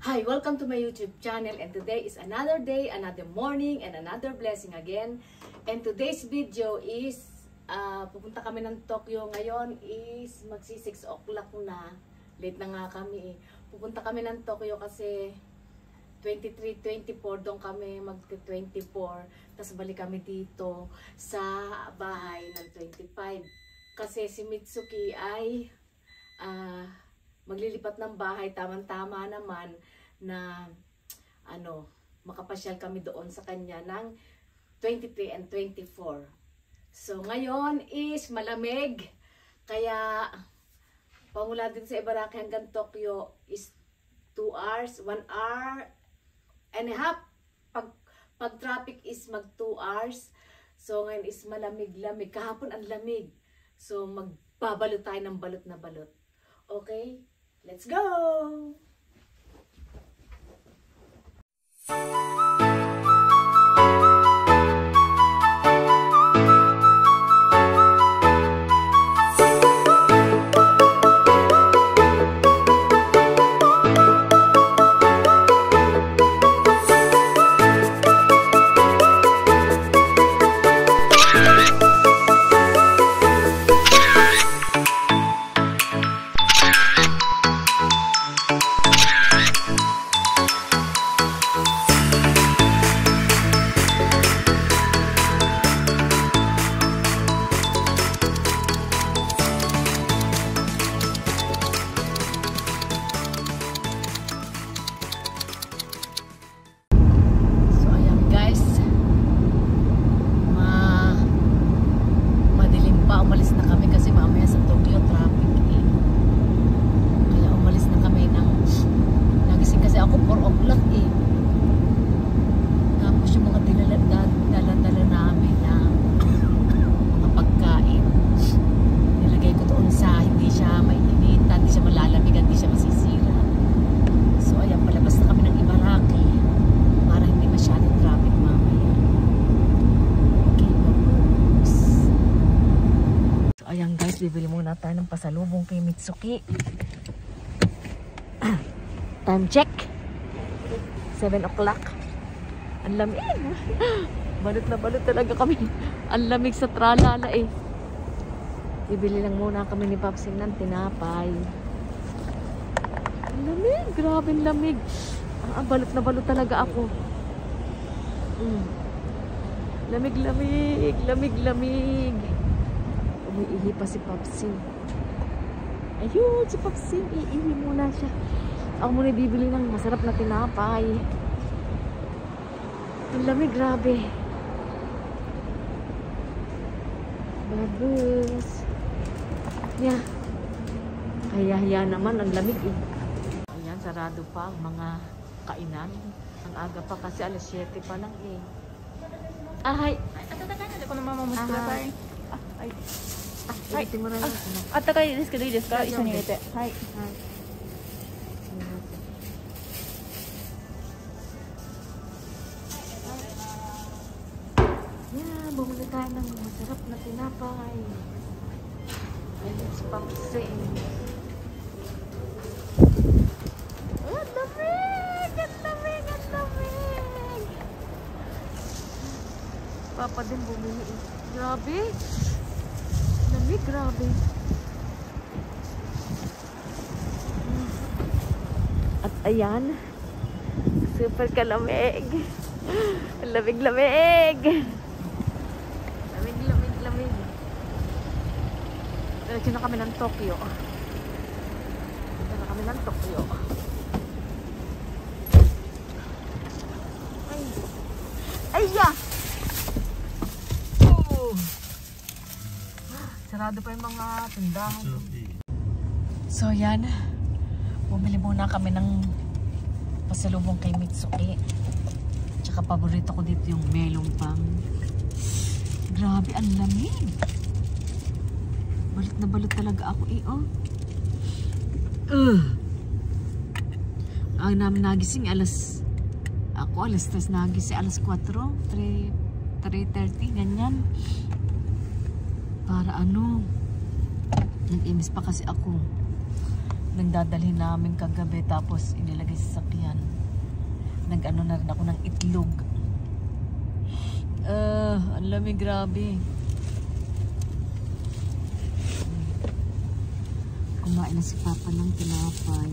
Hi, welcome to my YouTube channel, and today is another day, another morning, and another blessing again. And today's video is, pupunta kami ng Tokyo ngayon is magsi 6 o'clock na. Late na nga kami. Pupunta kami ng Tokyo kasi 23, 24 doon kami mag-24. Tapos balik kami dito sa bahay ng 25. Kasi si Mitsuki ay maglilipat ng bahay, tamang-tama naman na makapasyal kami doon sa kanya ng 23 and 24. So ngayon is malamig, kaya pamula din sa Ibaraki hanggang Tokyo is 2 hours, 1 hour and a half. Pag traffic is mag 2 hours. So ngayon is malamig-lamig, kahapon ang lamig. So magbabalot tayo ng balot na balot. Okay, let's go! Umalis na kami kasi mamaya sa Tokyo traffic eh. Kaya umalis na kami nagising kasi ako 4 o'clock eh. Tapos yung mga dala namin na mga pagkain, nilagay ko doon sa hindi siya maininitan, hindi siya malalamig, hindi siya masisira. So ayan, palabas na kami ng Ibaraki para hindi masyadong traffic mamaya. Ayan guys, bibili muna tayo ng pasalubong kay Mitsuki. Time check 7 o'clock. Ang lamig. Balot na balot talaga kami. Ang lamig sa tralala eh. Bibili lang muna kami ni Papsing ng tinapay. Ang lamig, grabe ang lamig. Balot na balot talaga ako. Lamig, lamig, lamig, lamig. Umiihi pa si Papsing. Ayun, si Papsing. Iihi muna siya. Ako muna bibili ng masarap na tinapay. Ang lamig, grabe. Babus. Yeah. Kaya naman, ang lamig eh. Ayan, sarado pa ang mga kainan. Ang aga pa kasi alas 7 pa lang eh. Ay! Hindi ko naman mamuskula tayo. Ay. はい、あったかいですけどいいですか？一緒に入れて。はい。Yeah, bumili tayo ng masarap na tinapay. Ayan si Papsing. Ang lamig! Ang lamig! Ang lamig! Papa din bumili eh. Grabe! Lamig, grabe. At ayan, super kalamig. Lamig-lamig. Lamig-lamig-lamig. Diretso na kami ng Tokyo. Diretso na kami ng Tokyo. Ay! Ayya! Sarado pa yung mga tindahan. So yan, bumili muna kami ng pasalubong kay Mitsuki. Tsaka paborito ko dito yung melon pang. Grabe, ang lamig. Balot na balot talaga ako eh, oh. Ang namin nagising alas 3 nagising, alas 4, 3:30, ganyan. Para nag-imis pa kasi ako. nagdadalhin namin kagabi tapos inilagay sa sakyan. Nag-ano na rin ako ng itlog. Ang lamig, grabe. Kumain na si Papa ng tinapay.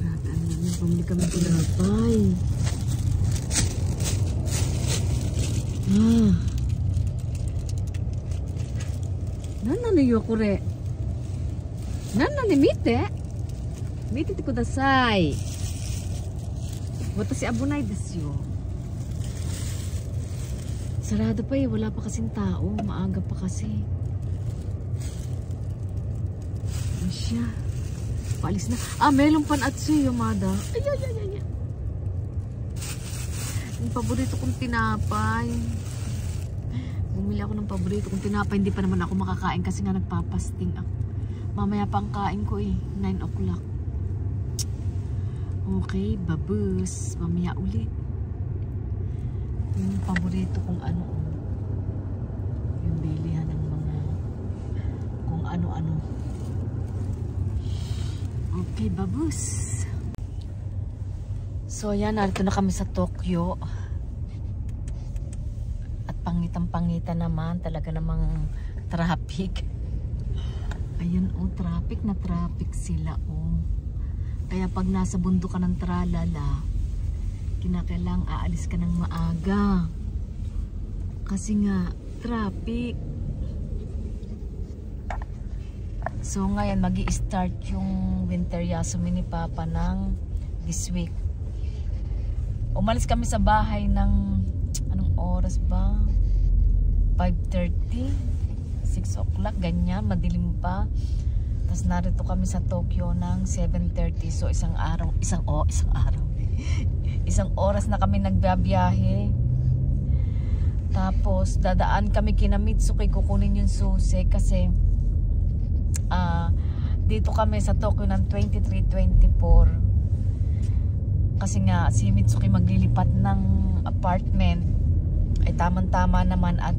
Grabe, ang lamig. Bumili kami tinapay. Nananiyo ko re. Nananimite. Mite ti kudasai. Watashi abunai desu yo. Sarado pa eh, wala pa kasing tao. Maaga pa kasi. Ano siya? Paalis na. Melon pan atsu Yamada. Ay. Yung paborito kong tinapay. Bumili ako ng paborito kong tinapay. Hindi pa naman ako makakain kasi nga nagpapasting ako. Mamaya pa ang kain ko eh. 9 o'clock. Okay, babus. Mamaya ulit. Yung paborito kong ano. Yung bilihan ng mga kung ano-ano. Okay, babus. So yan, narito na kami sa Tokyo. At pangitan-pangitan naman, talaga namang traffic. Ayan traffic na traffic sila Kaya pag nasa bundok ka ng tralala, kinakailangang aalis ka ng maaga. Kasi nga, traffic. So ngayon, magi-start yung winter yasumi ni Papa ng this week. Umalis kami sa bahay ng anong oras ba? 5:30, 6 o'clock, ganyan, madilim pa. Tapos narito kami sa Tokyo ng 7:30. So isang oras na kami nagbabiyahe. Tapos dadaan kami kina Mitsuki, kukunin yung susi kasi dito kami sa Tokyo ng 23-24. Kasi nga si Mitsuki maglilipat ng apartment. Ay tamang-tama naman at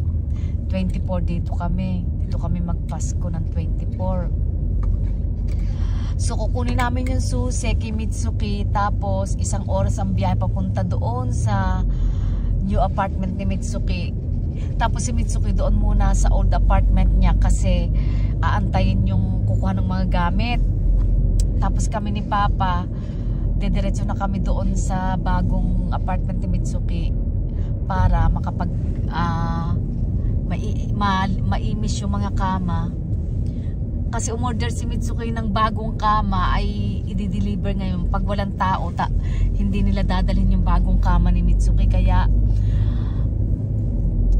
24 dito kami magpasko ng 24. So kukunin namin yung susi kay Mitsuki, tapos isang oras ang biyahe papunta doon sa new apartment ni Mitsuki. Tapos si Mitsuki doon muna sa old apartment niya kasi aantayin yung kukuha ng mga gamit. Tapos kami ni Papa dediretso na kami doon sa bagong apartment ni Mitsuki para makapag maimis yung mga kama. Kasi umorder si Mitsuki ng bagong kama ay i-deliver ngayon. Pag walang tao, hindi nila dadalhin yung bagong kama ni Mitsuki. Kaya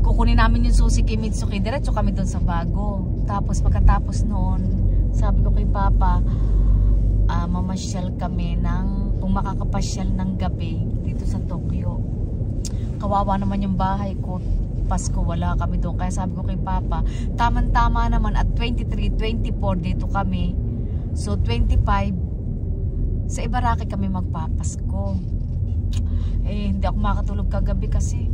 kukunin namin yung susi kay Mitsuki. Diretso kami doon sa bago. Tapos pagkatapos noon, sabi ko kay Papa, mamasyal kami kung makakapasyal ng gabi dito sa Tokyo. Kawawa naman yung bahay ko. Pasko wala kami doon, kaya sabi ko kay Papa, tama naman at 23-24 dito kami, so 25 sa Ibaraki kami magpapasko. Hindi ako makatulog kagabi kasi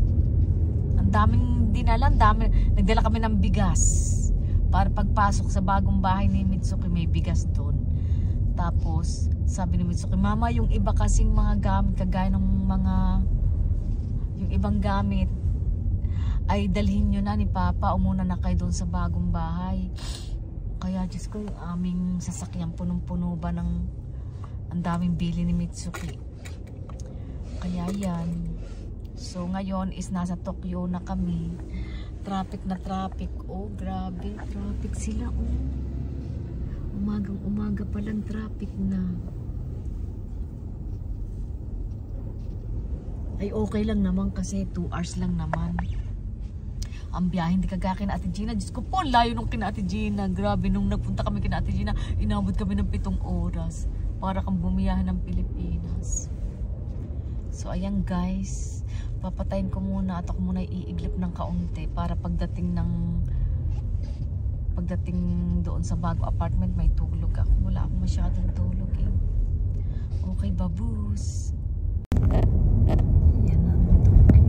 ang daming dinala, nagdala kami ng bigas para pagpasok sa bagong bahay ni Mitsuki, may bigas doon. Tapos sabi ni Mitsuki, Mama, yung iba kasing mga gamit kagaya ng yung ibang gamit ay dalhin nyo na ni Papa, umuna na kayo doon sa bagong bahay. Kaya Diyos ko, yung aming sasakyan punong-puno ba ng ang daming bili ni Mitsuki. Kaya yan. So ngayon is nasa Tokyo na kami. Traffic na traffic. Grabe, traffic sila Umagang-umaga palang traffic na. Ay okay lang naman kasi 2 hours lang naman ang biyahe, hindi kagaya kina Ate Gina. Diyos ko po, layo nung kina Ate Gina. Grabe, nung nagpunta kami kina Ate Gina, inabot kami ng 7 oras. Para kang bumiyahe ng Pilipinas. So, ayan guys. Papatayin ko muna at ako muna iiglip ng kaunti para pagdating doon sa bago apartment, may tulog ako. Wala akong masyadong tulog Okay, babus. Yan ang Tokyo.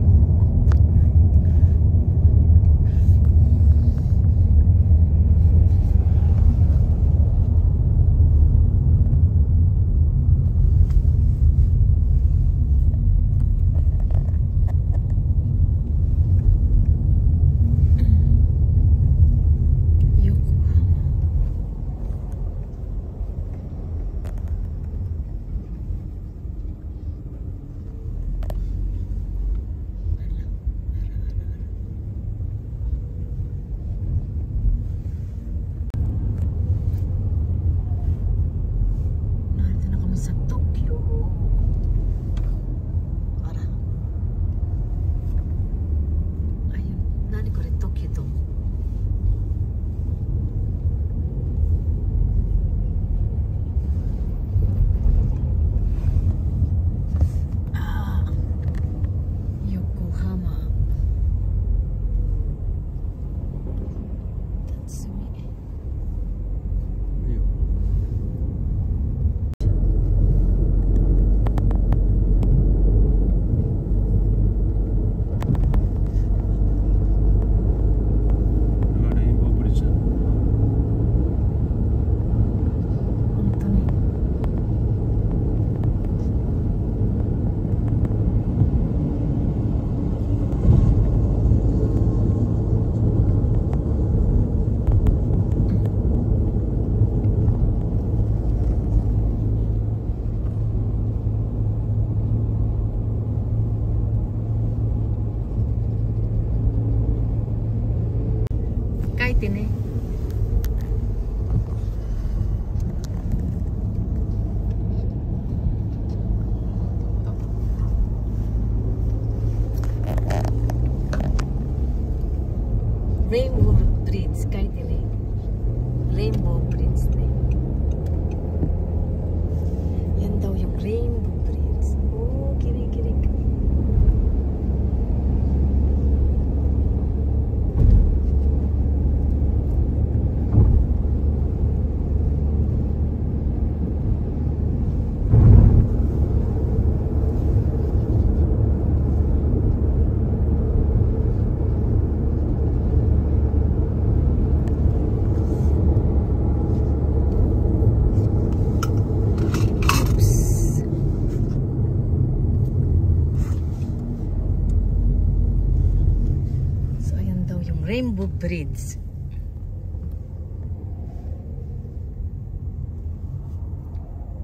Rainbow Bridge.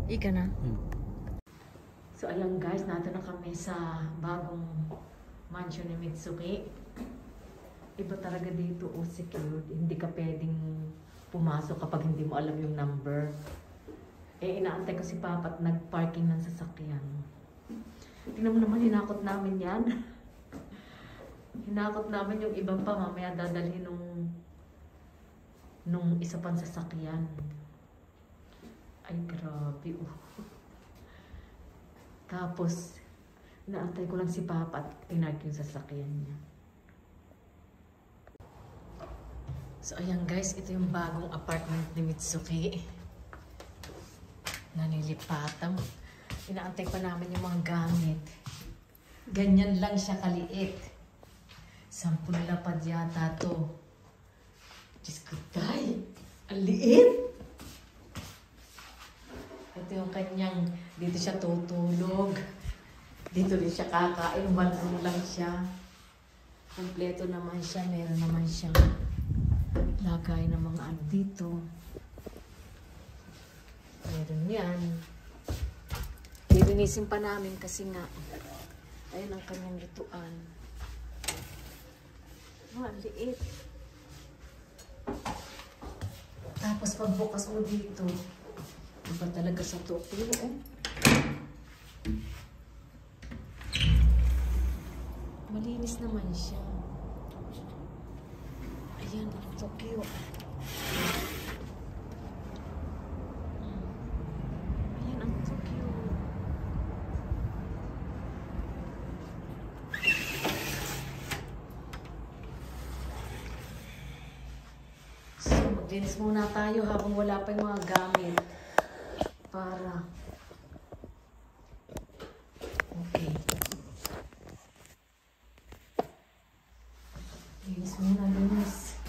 Ika na. So ayan guys, nato na kami sa bagong mansion ni Mitsuki. Iba talaga dito, secured. Hindi ka pwedeng pumasok kapag hindi mo alam yung number. Eh, inaantay ko si Papa at nag-parking ng sasakyan. Tingnan mo naman, hinakot namin yan. Hinakot namin yung ibang pa, mamaya dadalhin nung isa pang sasakyan. Ay, grabe. Tapos, inaantay ko lang si Papa at pinark yung sasakyan niya. So, ayan guys, ito yung bagong apartment ni Mitsuki. Nanilipatan. Inaantay pa namin yung mga gamit. Ganyan lang siya kaliit. 10 lapad yata to. Diyos ko, tay! Ang liit! Ito yung kanyang, dito siya tutulog. Dito rin siya kakain. 1 room lang siya. Kompleto naman siya. Meron naman siyang lagay ng mga ano dito. Meron yan. Lilinisin pa namin kasi nga ayun ang kanyang lutuan. Ang liit. Tapos pagbukas mo dito, iba talaga sa Tokyo, eh. Malinis naman siya. Ayan, ang Tokyo. Ayan, ang Tokyo. So, maglinis muna tayo habang wala pa yung mga gamit. Para okay. Linis muna, linis.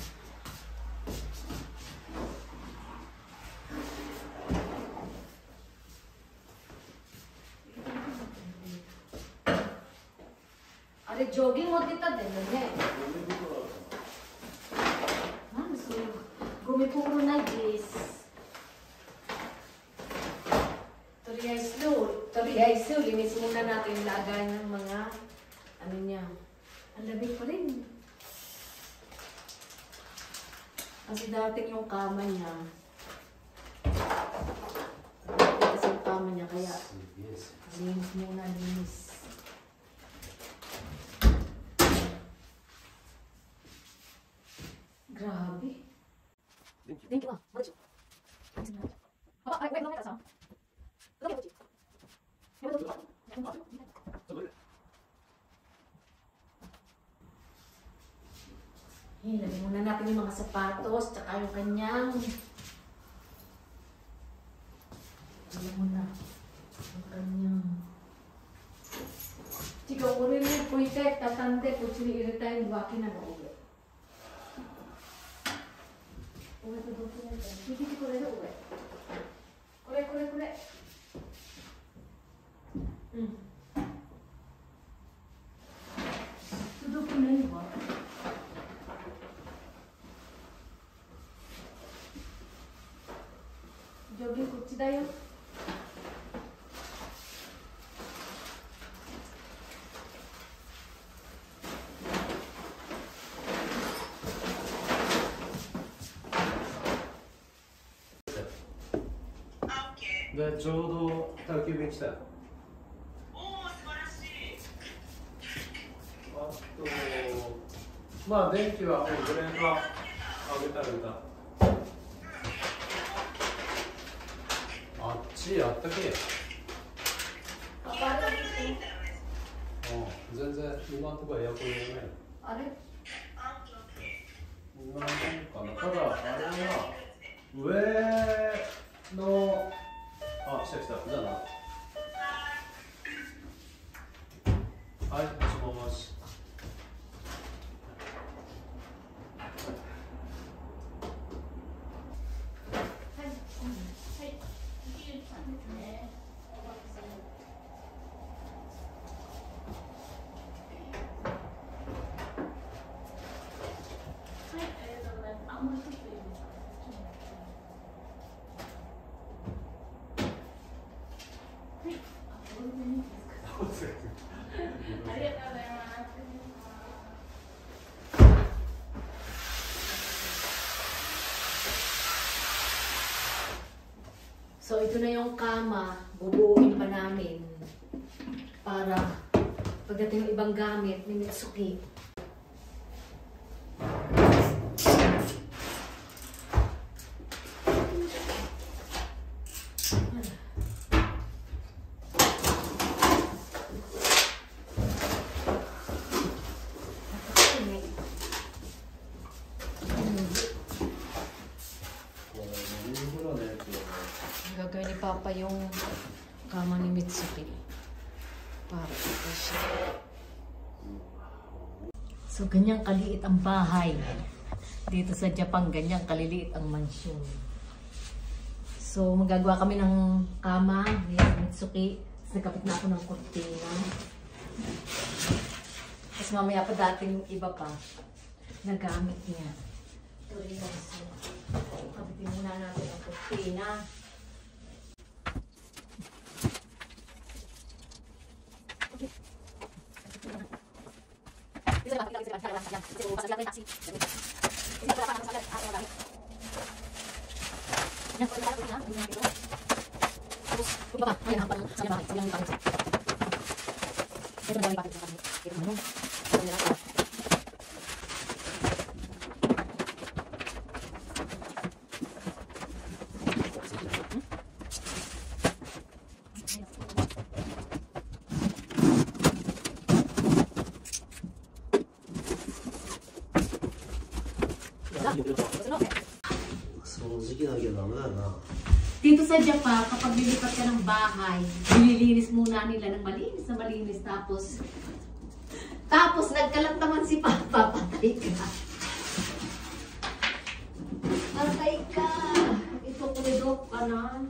Are jogging होती था दिन में हाँ सो gumipuro na guys Toriyay slow linis muna natin yung lagay ng mga ano niya ang lamig pa rin kasi dating yung kama niya kasi yung kama niya kaya linis muna linis. Grabe. Thank you, ma. Maliit. Papa, wait, no, kasama. Lagyan muna natin yung mga sapatos, tsaka yung kanyang lagyan muna yung kanyang chika, uri mo po ite, tatante, puchini iritayin, waki na no uwi. Uwe to doon po nito. Hindi ko rin uwe. Kure. Tudok ko na yun ba? Jogging kuchi da yo.でちょうど宅急便来たよ。おお、素晴らしい。あとまあ電気はもうブレーカー上げた。あっちあったけえ。全然今のところエアコン入れない。あれ今のかな。ただあれは上の来た。じゃあな。はい、もしもし。So, ito na yung kama. Bubuuin pa namin. Para pagdating ng ibang gamit ni Mitsuki. Gagawin ni Papa yung kama ni Mitsuki. Para ito siya. So, ganyang kaliit ang bahay. Dito sa Japan, ganyang kaliliit ang mansyon. So, magagawa kami ng kama ni Mitsuki. Nagkapit na ako ng kurtina. Tapos mamaya pa dating iba pa nagamit niya. Ito rin lang siya. Kapitin muna natin ang kurtina. Dito sa Japan, kapag lilipat ka ng bahay, nililinis muna nila ng malinis na malinis. Tapos nagkalat naman si Papa, patay ka. Patay ka. Ito kulidok ka na.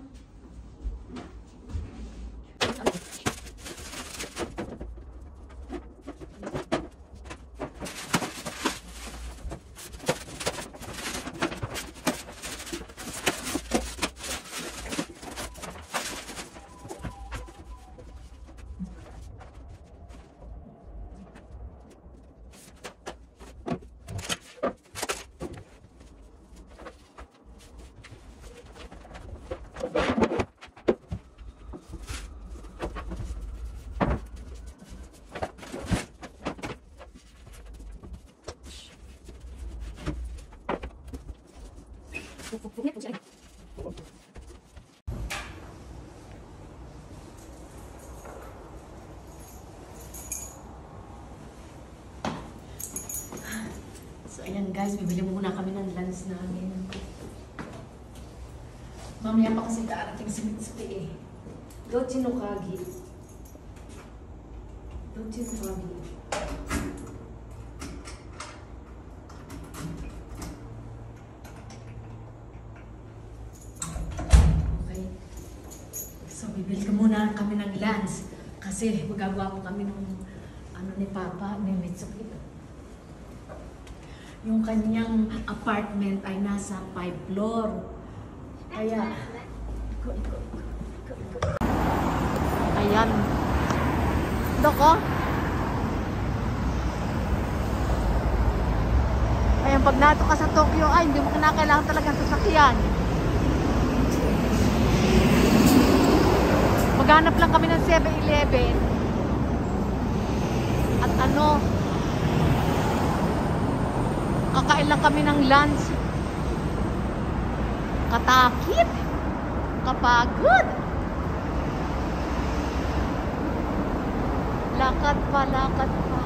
So, ayan guys, bibili muna kami ng lunch namin. Mamaya pa kasi darating si Mitsuki eh. Dochi no Kagi. Dochi no Kagi. Okay. So, bibili ka muna kami ng lunch. Kasi magagawa po kami ng ano ni Papa, ni Mitsuki. Yung kanyang apartment ay nasa 5th floor. Kaya, ayan. Doko? Ayan, pag nato ka sa Tokyo, ay, hindi mo kinakailangan talagang sasakyan. Maghanap lang kami ng 7-Eleven. At ano, kakain lang kami ng lunch. Katakit. Kapagod. Lakad pa, lakad pa.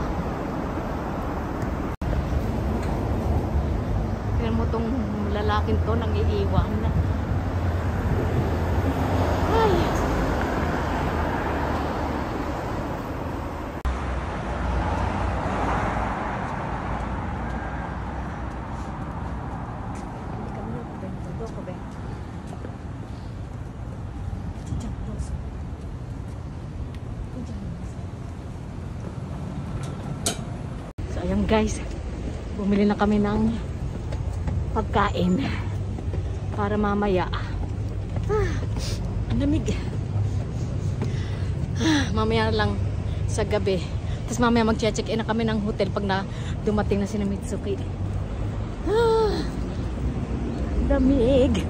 Tingnan mo tong lalaking to, nang iiwan na. Ay. Ayan guys, bumili na kami ng pagkain para mamaya. Lamig. Mamaya lang sa gabi. Tapos mamaya mag-check-in na kami ng hotel pag na dumating na si Mitsuki. Lamig.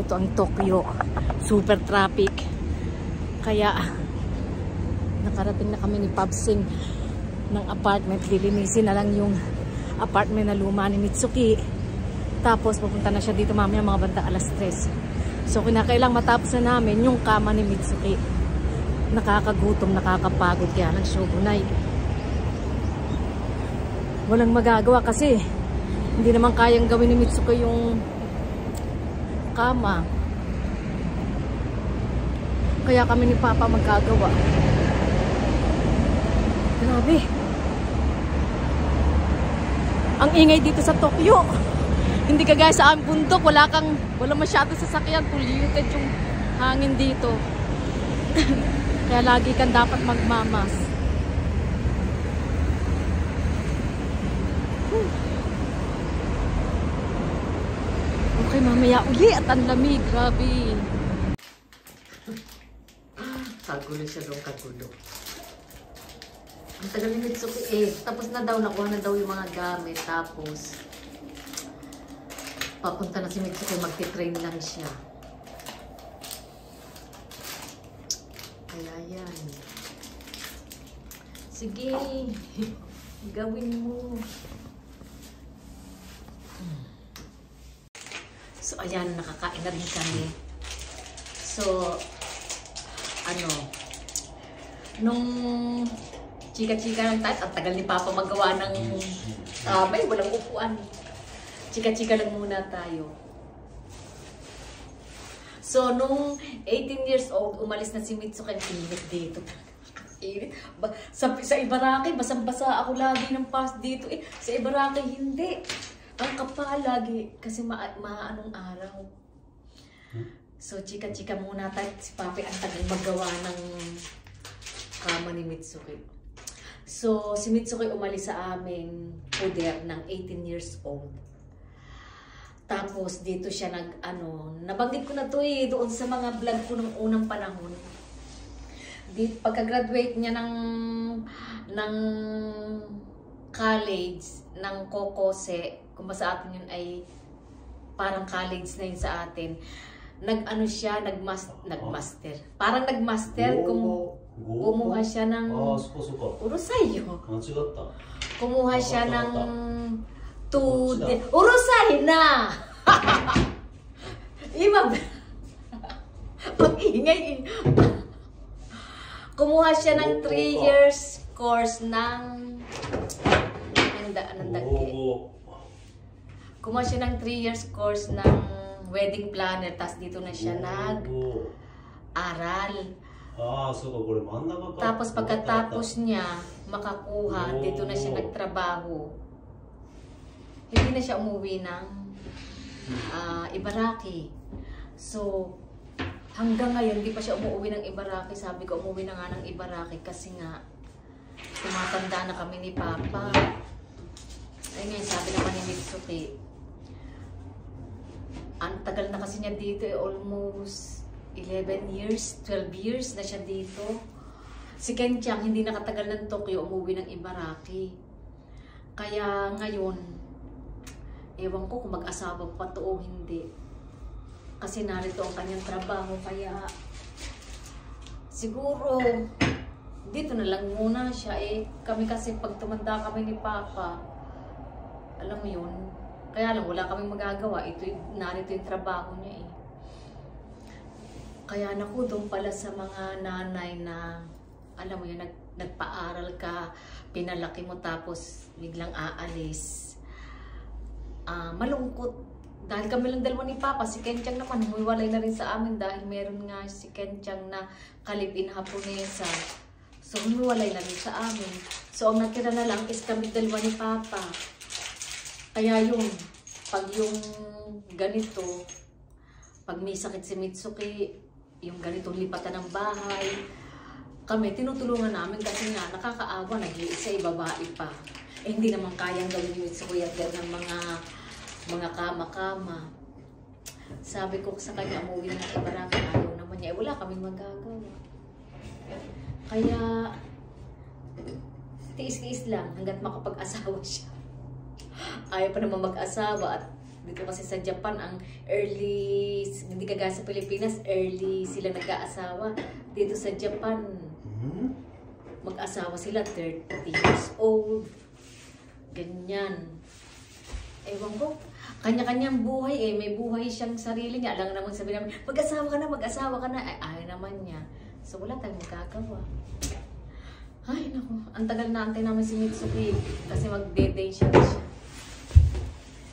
ito ang Tokyo. Super traffic. Kaya, nakarating na kami ni Papsing ng apartment. Lilinisin na lang yung apartment na luma ni Mitsuki. Tapos, pupunta na siya dito mamaya mga bandang alas 3. So, kinakailang matapos na namin yung kama ni Mitsuki. Nakakagutom, nakakapagod. Kaya nag-shogunay. Walang magagawa kasi hindi naman kayang gawin ni Mitsuki yung kama. Kaya kami ni Papa magagawa. Grabe. Ang ingay dito sa Tokyo. Hindi kagaya sa aming bundok. Wala masyado sasakyan. Polluted yung hangin dito. Kaya lagi kang dapat magmamas. Okay, mamaya uli at ang lamig. Grabe. Kagulo siya doon, kagulo. Ang tagal ni Mitsuki tapos na daw, nakuha na daw yung mga gamit. Tapos, papunta na si Mitsuki, magti-train lang siya. Kaya yan. Sige, gawin mo. So, ayan, nakakain na rin kami. So, nung chika-chika lang tayo, ang tagal ni Papa magawa ng may walang upuan. Chika-chika lang muna tayo. So, nung 18 years old, umalis na si Mitsuki. Init dito. Init. Sa Ibaraki, basang-basa ako lagi ng pass dito. Sa Ibaraki, hindi. Ang kapal lagi. Kasi maanong araw. So, chika-chika muna tayo. Si Papi ang tagal magawa ng kama ni Mitsuki. So, si Mitsuki umalis sa aming puder ng 18 years old. Tapos, dito siya nabanggit ko na to doon sa mga vlog ko nung unang panahon. Pagka-graduate niya ng college, ng Kokose, kung ba sa atin yun ay parang college na yun sa atin, nagmaster. Parang nagmaster, kumuha siya ng... Urusay yo. Kumuha siya ng... Urusay na! Pag-ingay. Kumuha siya ng 3 years course ng... Kumuha siya ng 3 years course ng wedding planner. Tapos dito na siya nag-aral. Tapos pagkatapos niya makakuha, dito na siya nagtrabaho. Hindi na siya umuwi ng Ibaraki. So, hanggang ngayon, hindi pa siya umuwi ng Ibaraki. Sabi ko, umuwi na nga ng Ibaraki kasi nga, tumatanda na kami ni Papa. Ayun nga, sabi naman ni Mitsuki, ang tagal na kasi niya dito, almost 11 years, 12 years na siya dito. Si Kenchang, hindi nakatagal ng Tokyo, umuwi ng Ibaraki. Kaya ngayon, ewan ko kung mag-asawa pa to o hindi. Kasi narito ang kanyang trabaho, kaya siguro dito na lang muna siya. Kami kasi pag tumanda kami ni Papa, alam mo yun, kaya lang wala kaming magagawa. Narito yung trabaho niya Kaya naku, doon pala sa mga nanay na, alam mo yun, nagpaaral ka, pinalaki mo tapos biglang aalis. Malungkot. Dahil kami lang dalawa ni Papa, si Kenchang naman, humiwalay na rin sa amin dahil meron nga si Kenchang na kalipin Haponesa. So, humiwalay na rin sa amin. So, ang natira na lang is kami dalawa ni Papa. Kaya yung, pag yung ganito, pag may sakit si Mitsuki, yung ganitong lipatan ng bahay, kami, tinutulungan namin kasi nga, nakakaawa, nag-iisa, babae pa. Hindi naman kayang gawin yung Mitsuki at ng mga kama-kama. Sabi ko sa kanya, umuwi na ng Ibaraki, ayaw naman niya. Wala kaming magagawa. Kaya, tiis-tiis lang hanggat makapag-asawa siya. Ayaw pa naman mag-asawa at Dito kasi sa Japan, ang early, hindi kagaya sa Pilipinas, early sila nag-aasawa. Dito sa Japan, mag-asawa sila 30 years old. Ganyan. Ewan ko, kanya-kanyang buhay eh. May buhay siyang sarili niya. Alam naman sabi namin, mag-asawa ka na. Ay, ayaw naman niya. So, wala tayong magagawa. Ay, naku. Ang tagal na antay namin si Mitsuki. Kasi mag-day siya.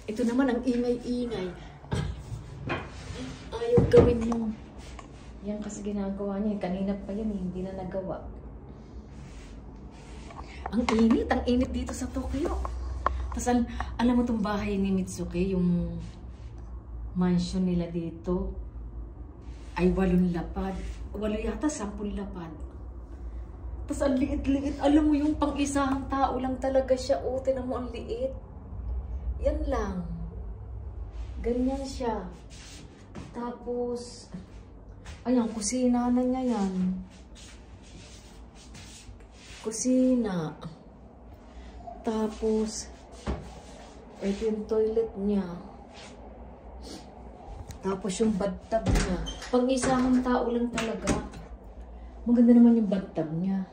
Ito naman ang ingay-ingay. Ayaw gawin mo. Yan kasi ginagawa niya. Kanina pa yan, hindi na nagawa. Ang init dito sa Tokyo. Tapos alam mo itong bahay ni Mitsuki, yung mansion nila dito, ay 8 lapad. 8 yata, 10 lapad. Tapos ang liit-liit. Alam mo yung pang-isahang tao lang talaga siya. O, tinan mo ang liit. Yan lang. Ganyan siya. Tapos, ayan, kusina na niya yan. Kusina. Tapos, ito yung toilet niya. Tapos yung bathtub niya. Pang-isahang tao lang talaga. Maganda naman yung bathtub niya.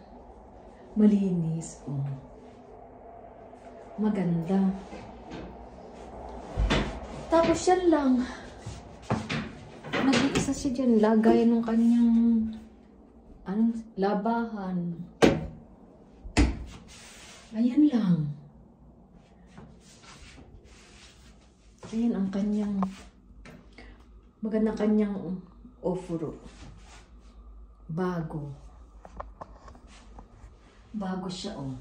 Malinis. Oh. Maganda. Tapos yan lang. Nag-iisa siya dyan. Lagay ng kanyang labahan. Ayan lang. Ayan ang kanyang maganda kanyang ofuro. Bago. Bago siya, oh.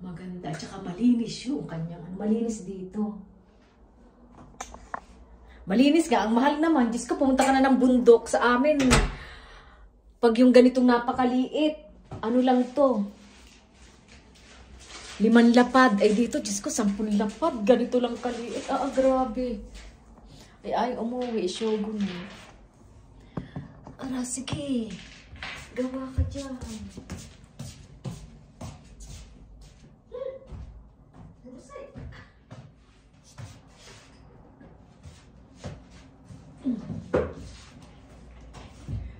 Maganda. Tsaka malinis yung kanyang. Malinis dito. Malinis ka. Ang mahal naman. Diyos ko, pumunta ka na ng bundok sa amin. Pag yung ganitong napakaliit, ano lang to? 5 lapad. Ay dito, Diyos ko, 10 lapad. Ganito lang kaliit. Grabe. Ay, umuwi. Shogun. Sige. Gawa ka dyan.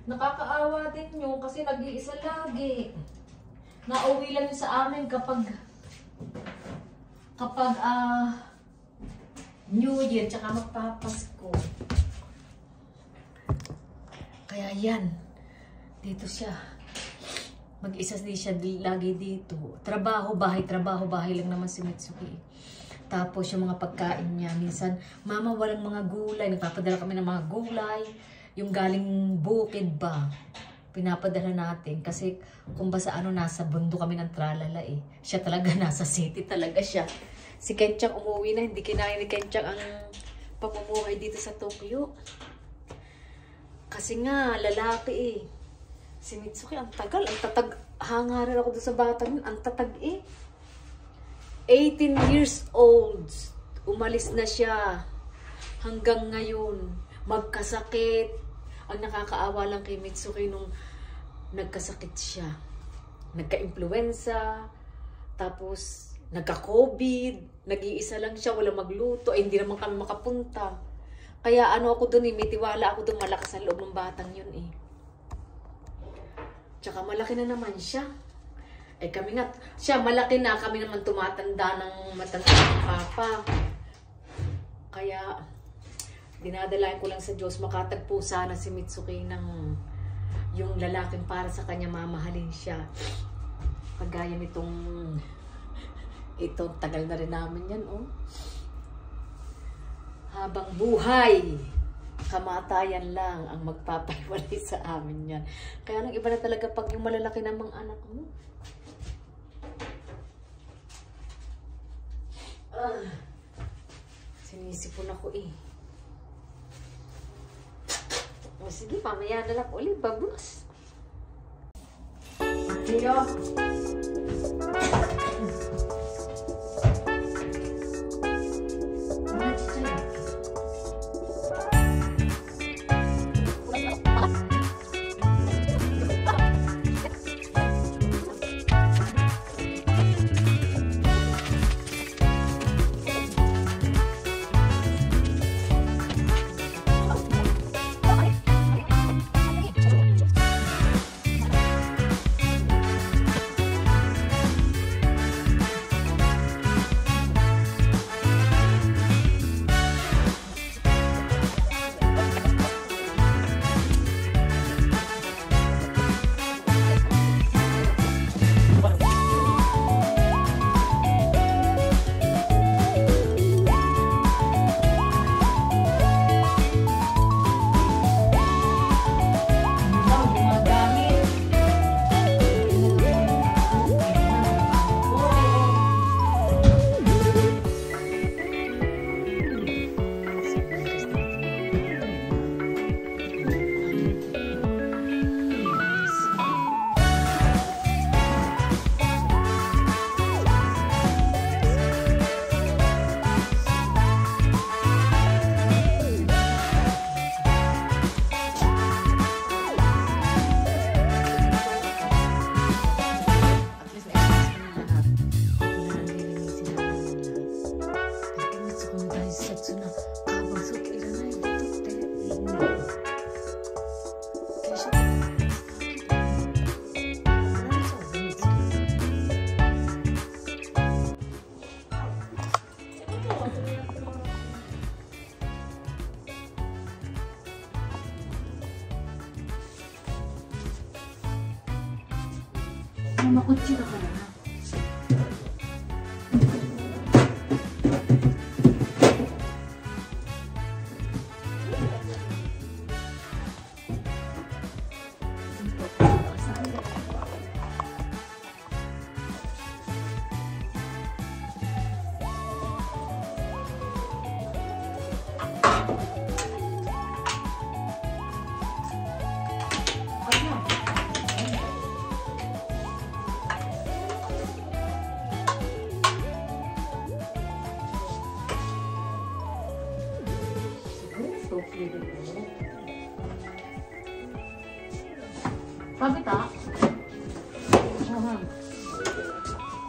Nakakaawa din yun kasi nag-iisa lagi. Nauwi lang yun sa amin kapag New Year tsaka magpapasko. Kaya yan. Dito siya. Mag-isa din siya lagi dito. Trabaho, bahay lang naman si Mitsuki. Tapos yung mga pagkain niya. Minsan, mama walang mga gulay. Nagpapadala kami ng mga gulay. Yung galing bukid ba, pinapadala natin. Kasi kung ba sa nasa bundok kami ng tralala eh. Siya talaga nasa city talaga siya. Si Kenchang umuwi na, hindi kinaya ni Kenchang ang pamumuhay dito sa Tokyo. Kasi nga, lalaki eh. Si Mitsuki, ang tagal, ang tatag. Hangaran ako doon sa batang yun, ang tatag eh. 18 years old. Umalis na siya. Hanggang ngayon, magkasakit. Ang nakakaawa lang kay Mitsuki nung nagkasakit siya. Nagka-influenza. Tapos, nagka-COVID. Nag-iisa lang siya, walang magluto. Ay, hindi naman kami makapunta. Kaya ako doon eh, may tiwala ako doon, malakas ang loob ng batang yun eh. Tsaka malaki na naman siya. Eh kami nga, siya malaki na, kami naman tumatanda ng matanda ng papa. Kaya, dinadalayan ko lang sa Diyos, makatagpo sana si Mitsuki ng yung lalaking para sa kanya mamahalin siya. Kagaya nitong, ito, tagal na rin namin yan, oh. Habang buhay, kamatayan lang ang magpapaiwalay sa amin yan. Kaya nang iba na talaga pag yung malalaki namang anak mo. Sinisipon ako eh. O sige, mamaya na lang ulit, babos. Tiyo. 今こっちだからな。食べた？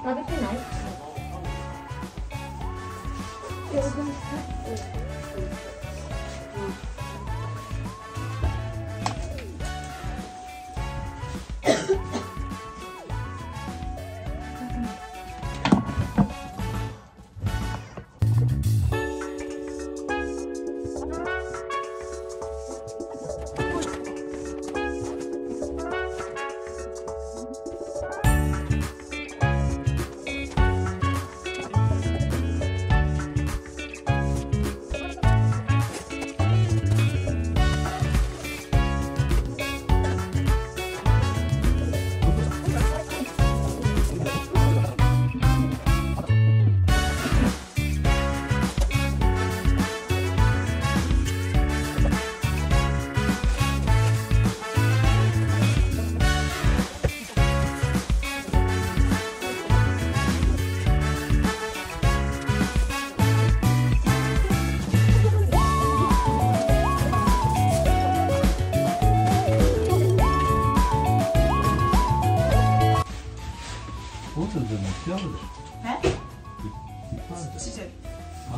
食べてない？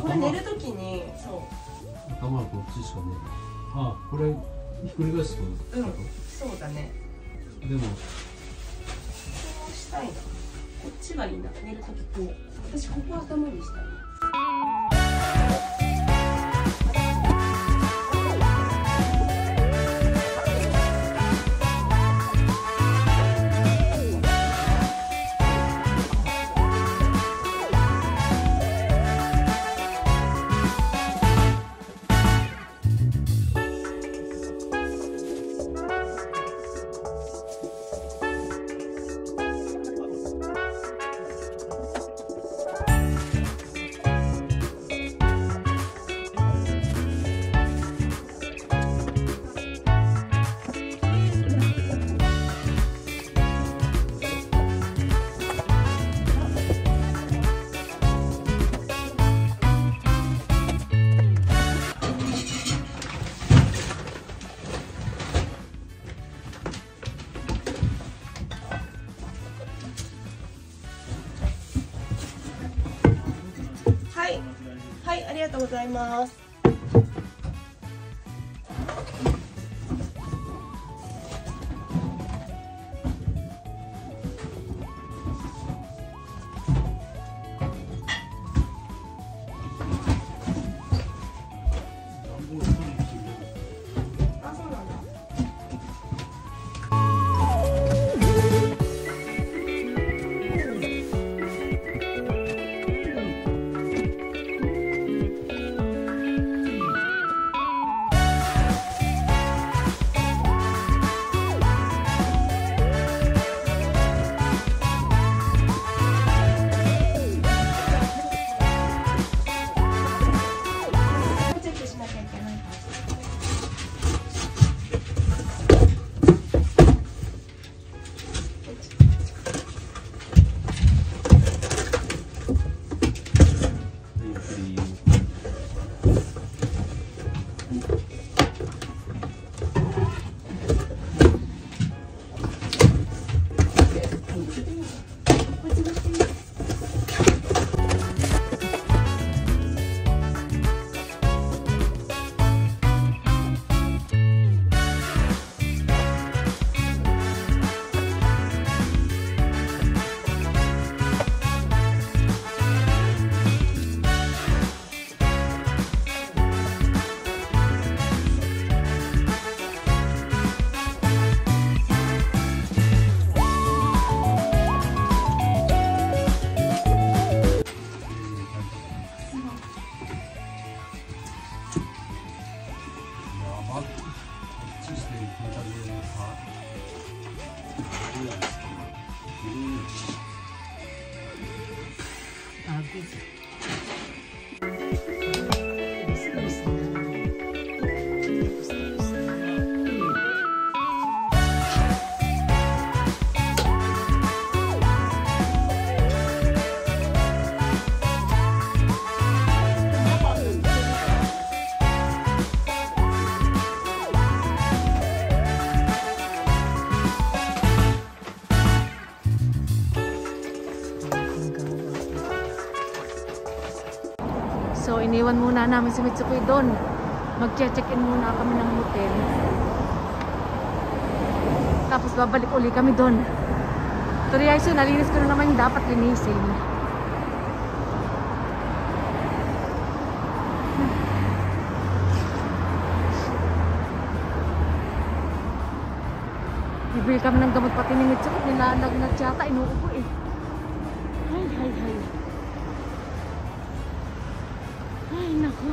これ寝るときに、そう。頭はこっちしかねえな。あ、これひっくり返すと。うん、そうだね。でも。こうしたいな。こっちがいいな。寝るときこう。私ここ頭にしたい。はい、ありがとうございます。So, iniwan muna namin si Mitsuki doon. Mag-check-in muna kami ng hotel. Tapos babalik uli kami doon. Turiyaiso, nalinis ko na naman yung dapat linisin. Bibili kami ng gamot pati ni Mitsuki. Nilalagnat yata, inuubo eh. Hay, hay, hay. Ay, naku.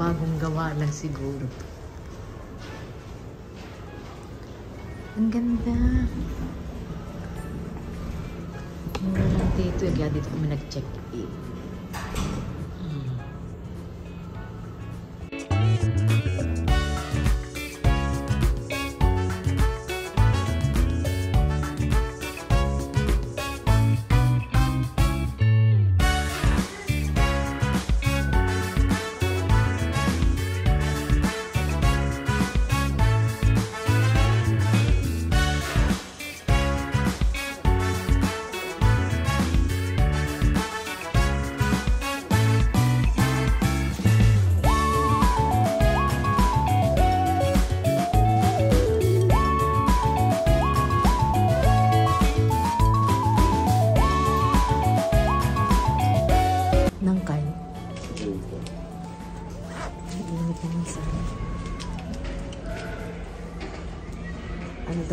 Bagong gawa lang siguro. Ang ganda. Mura lang dito. Kaya dito kami nag-check-in.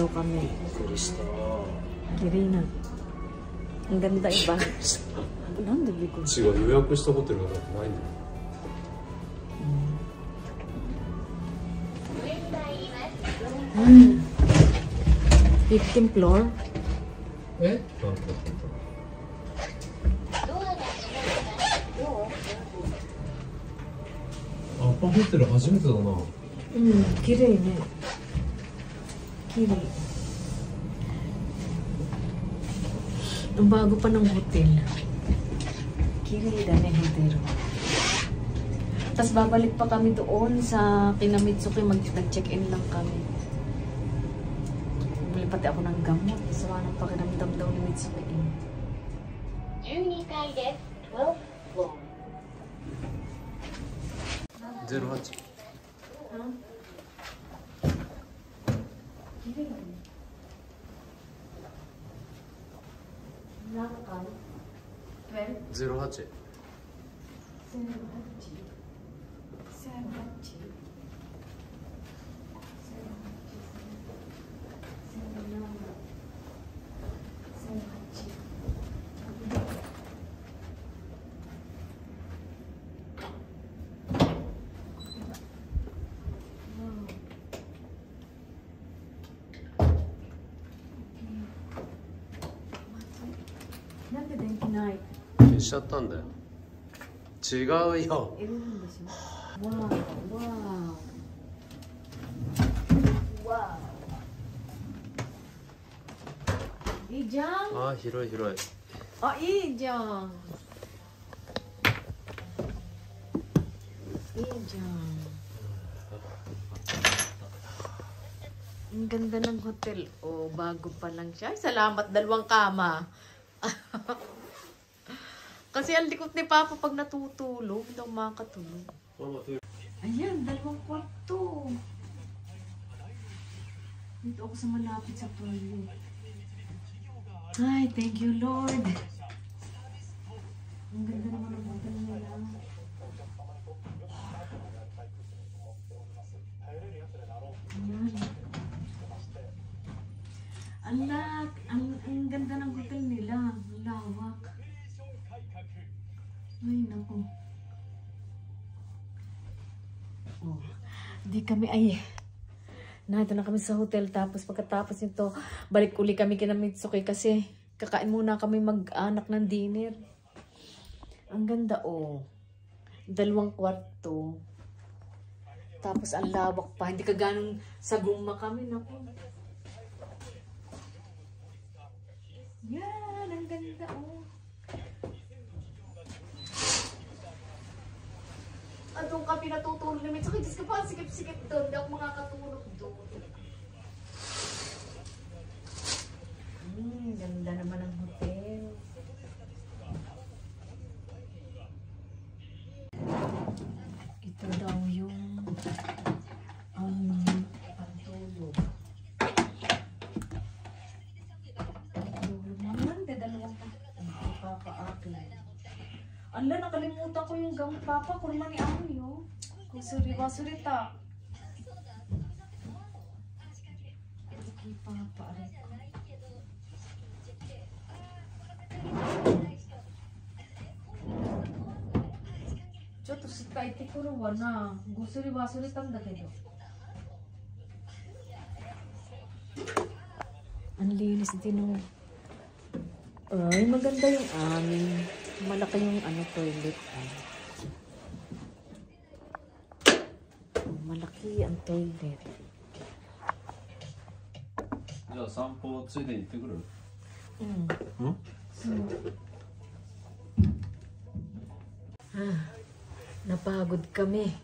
daw kami. びっくりした。 Kirina. Ang ganda iba. なんでびっくりした？違う、予約したホテルがないんだよ。15th floor? え？アパホテル初めてだな。綺麗ね。綺麗。Ang bago pa ng hotel. Kirei da ne hotel. Tapos babalik pa kami doon sa Kinamitsuki, mag-check-in lang kami. Bumili pati ako ng gamot. Sama ng pakiramdam daw ni Mitsuki. 12階です。12 floor. 08。08。なんで電気ない？消しちゃったんだよ。違うよ。いるんでしょ。わーわー。わー。いい Ijang. ああ、広い広い。 Oh, Ijang. Ijang. Ang ganda ng hotel. Oh, bago pa lang siya. Ay, salamat, 2 kama. Kasi ang likot ni Papa pag natutulog, hindi ako makakatulog. Ayan, 2 kwarto. Dito ako sa malapit sa toilet. Ay, thank you, Lord. Ang ganda naman ang hotel nila. Ayan. Ang ganda ng hotel nila. Ang lawak. Ay, naku. Oh, di kami nandito na kami sa hotel, tapos pagkatapos nito, balik uli kami kina Mitsuki kasi kakain muna kami mag-anak ng dinner. Ang ganda, oh. 2 kwarto. Tapos ang lawak pa. Hindi ka ganong sa guma kami, naku. Yan, ang ganda, oh. Doon kami natutulog namin. So, Diyos ko pa, sikip-sikip doon. Hindi ako makakatulog doon. Ganda naman ang hotel. Ito daw yung pantulog. Pantulog naman. Dadalawang papa-akin. Ala, nakalimutan ko yung gamot, Papa. Kurma ni Ami, oh. Kung suriwa-surita. Okay, Papa. Aray ko. Choto, sita iti kuruwa na. Gusuriwa-surita ang dagay, oh. Ang linis din, oh. Ay, maganda yung amin. Malaki yung toilet. Malaki ang toilet. じゃあ散歩ついで行ってくる？ Napagod kami.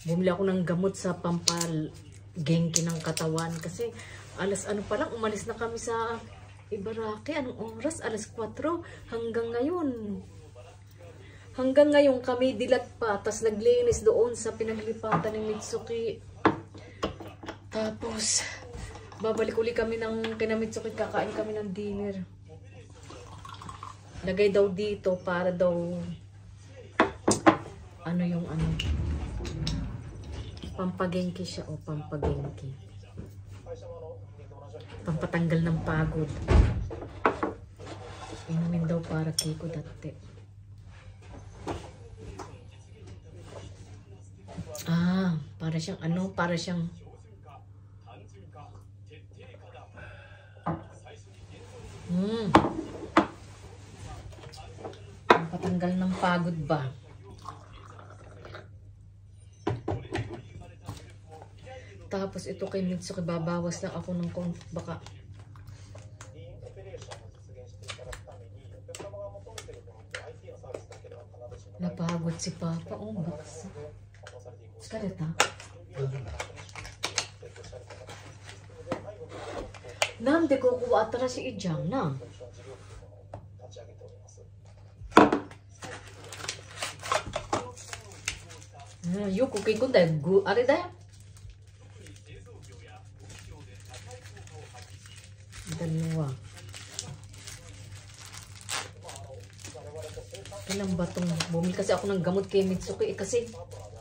Bumili ako ng gamot sa pampal-genki ng katawan kasi alas pa lang, umalis na kami sa Ibaraki. Anong oras? Alas 4 hanggang ngayon. Hanggang ngayon kami dilat pa. Tapos naglinis doon sa pinaglipatan ni Mitsuki. Tapos babalik uli kami ng kina Mitsuki. Kakain kami ng dinner. Lagay daw dito para daw pampagenki siya o pampagenki. Pampatanggal ng pagod. Inumin daw para kiko dati. Para siyang para siyang pampatanggal ng pagod ba? Tapos ito kay Mitsuki, babawas lang ako ng baka napagod si Papa. Oh, baksa. Skareta. Nande ko kuha atara si Ijang na. Yoko kay ko dahil are dahil. Dalawa. Ilang batong bumili kasi ako ng gamot kay Mitsuki kasi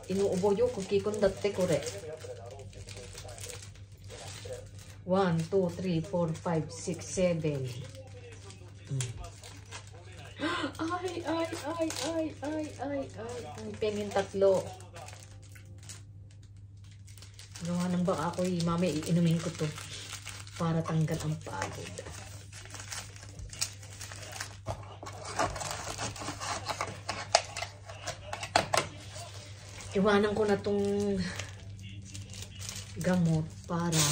inuubo yung kukikon dati ko re. 1, 2, 3, 4, 5, 6, 7. Ay. Pengin 3. Gawa nang ba ako mamaya iinumin ko to para tanggal ang pagod. Iwanan ko na tong gamot para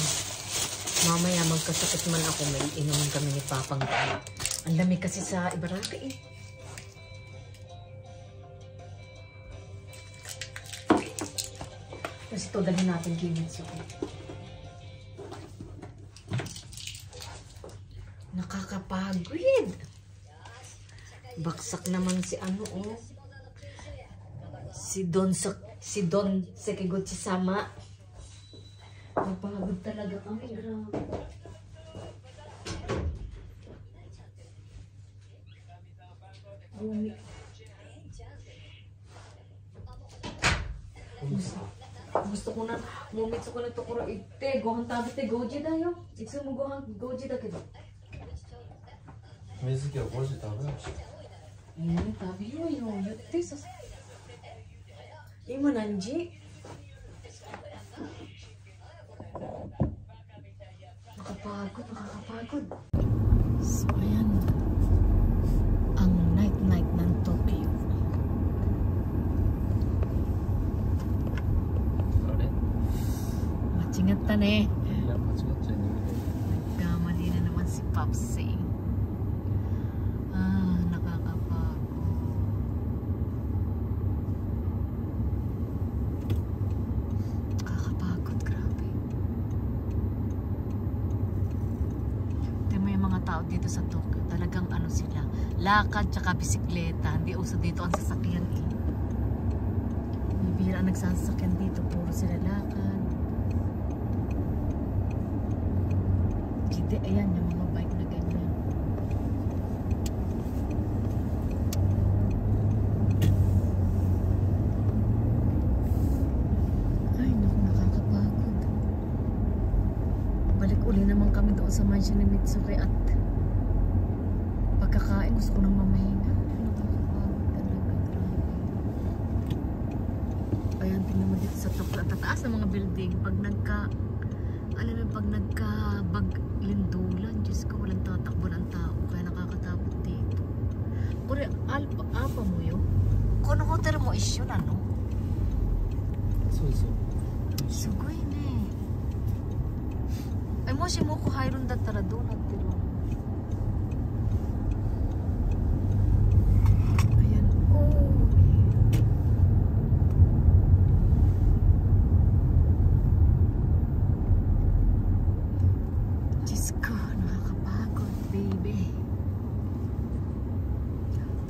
Mamaya magkasakit man ako, may inuman kami ni Papang gamot. Ang lamig kasi sa Ibaraki eh. Tapos ito, dalhin natin Kimitsu. Nakakapagod. Baksak naman si ano oh. Si Don Sekiguchi-sama. Napagod talaga kami. Grabe. Gusto ko na mumitsu ko na tokoro itte gohan tabete goji da yo. Itsumo gohan goji da kedo. 水木は5時食べました。食べようよ。言ってさ。今何時nakapagod. So, ayan. Ang night ng Tokyo. あれ？ 間違ったね。いや、間違っちゃいない。 Nagkamali na naman si Popsy. Nakakapagod. Nakakapagod, grabe. Ito mo yung mga tao dito sa Tokyo. Talagang ano sila, lakad tsaka bisikleta. Hindi uso dito ang sasakyan eh. Bibira nagsasakyan dito. Puro sila lakad. Hindi, ayan yung mga bike na ganyan. Ay, naku, nakakapagod. Balik uli naman kami doon sa mansion ni Mitsuki at pagkakain gusto ko nang mamahinga. Nakakapagod talaga, grabe. Ayan, tingnan mo dito sa Tokyo. At tataas ng mga building. Pag lindulan, Diyos ko, walang tatakbo ng tao, kaya nakakatakot dito. Kore, apa mo yun? Kono hotel mo is yun, ano? そうそう。 Sugoi ne. Ay, moshi mo ko hayron dattara doon at tiro. Ayan. Oh. Diyos ko, nakakapagod, baby.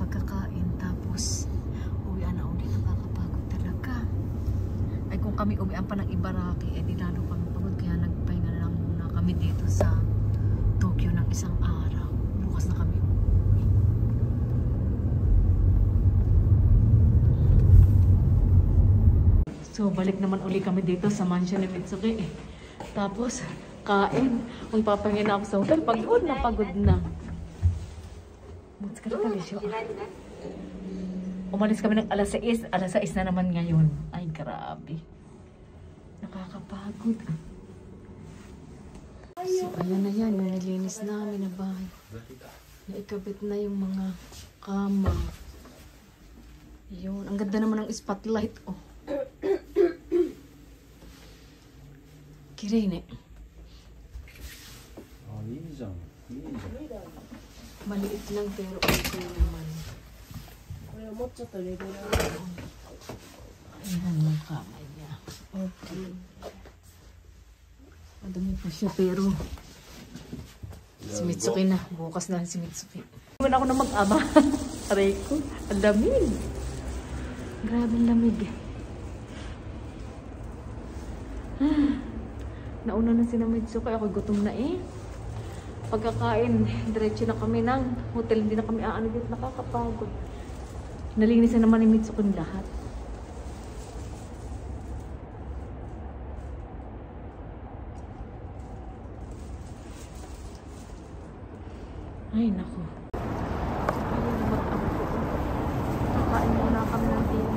Pagkakain, tapos uwian na ulit, nakakapagod talaga. Ay kung kami uwian pa ng Ibaraki, eh di lalo kami pagod. Kaya nagpahinga na lang muna kami dito sa Tokyo ng isang araw. Bukas na kami uuwi. So balik naman uli kami dito sa mansion ni Mitsuki. Tapos kain. Magpapahinga na ako sa hotel. Pagod na, pagod na. Umalis kami ng alas 6. Alas 6 na naman ngayon. Ay, grabe. Nakakapagod. So, ayan na yan. Yung nilinis namin na bahay. Naikabit na yung mga kama. Yun. Ang ganda naman ng spotlight. Oh. Kirene. あ、いいじゃん。いいじゃん。 Maliit lang pero okay naman. これはもうちょっとレベル上げる。 Ayan yung kamay niya. Okay. Madumi pa siya pero si Mitsuki na. Bukas na si Mitsuki. Huwag ako na mag-ama. Aray ko. Ang lamig. Grabe ang lamig. Nauna na si Mitsuki. Ako gutom na eh. Pagkakain, diretso na kami ng hotel. Hindi na kami aano dito. Nakakapagod. Nalinisan naman ni Mitsuki lahat. Ay, naku. Kakain muna kami ng TV.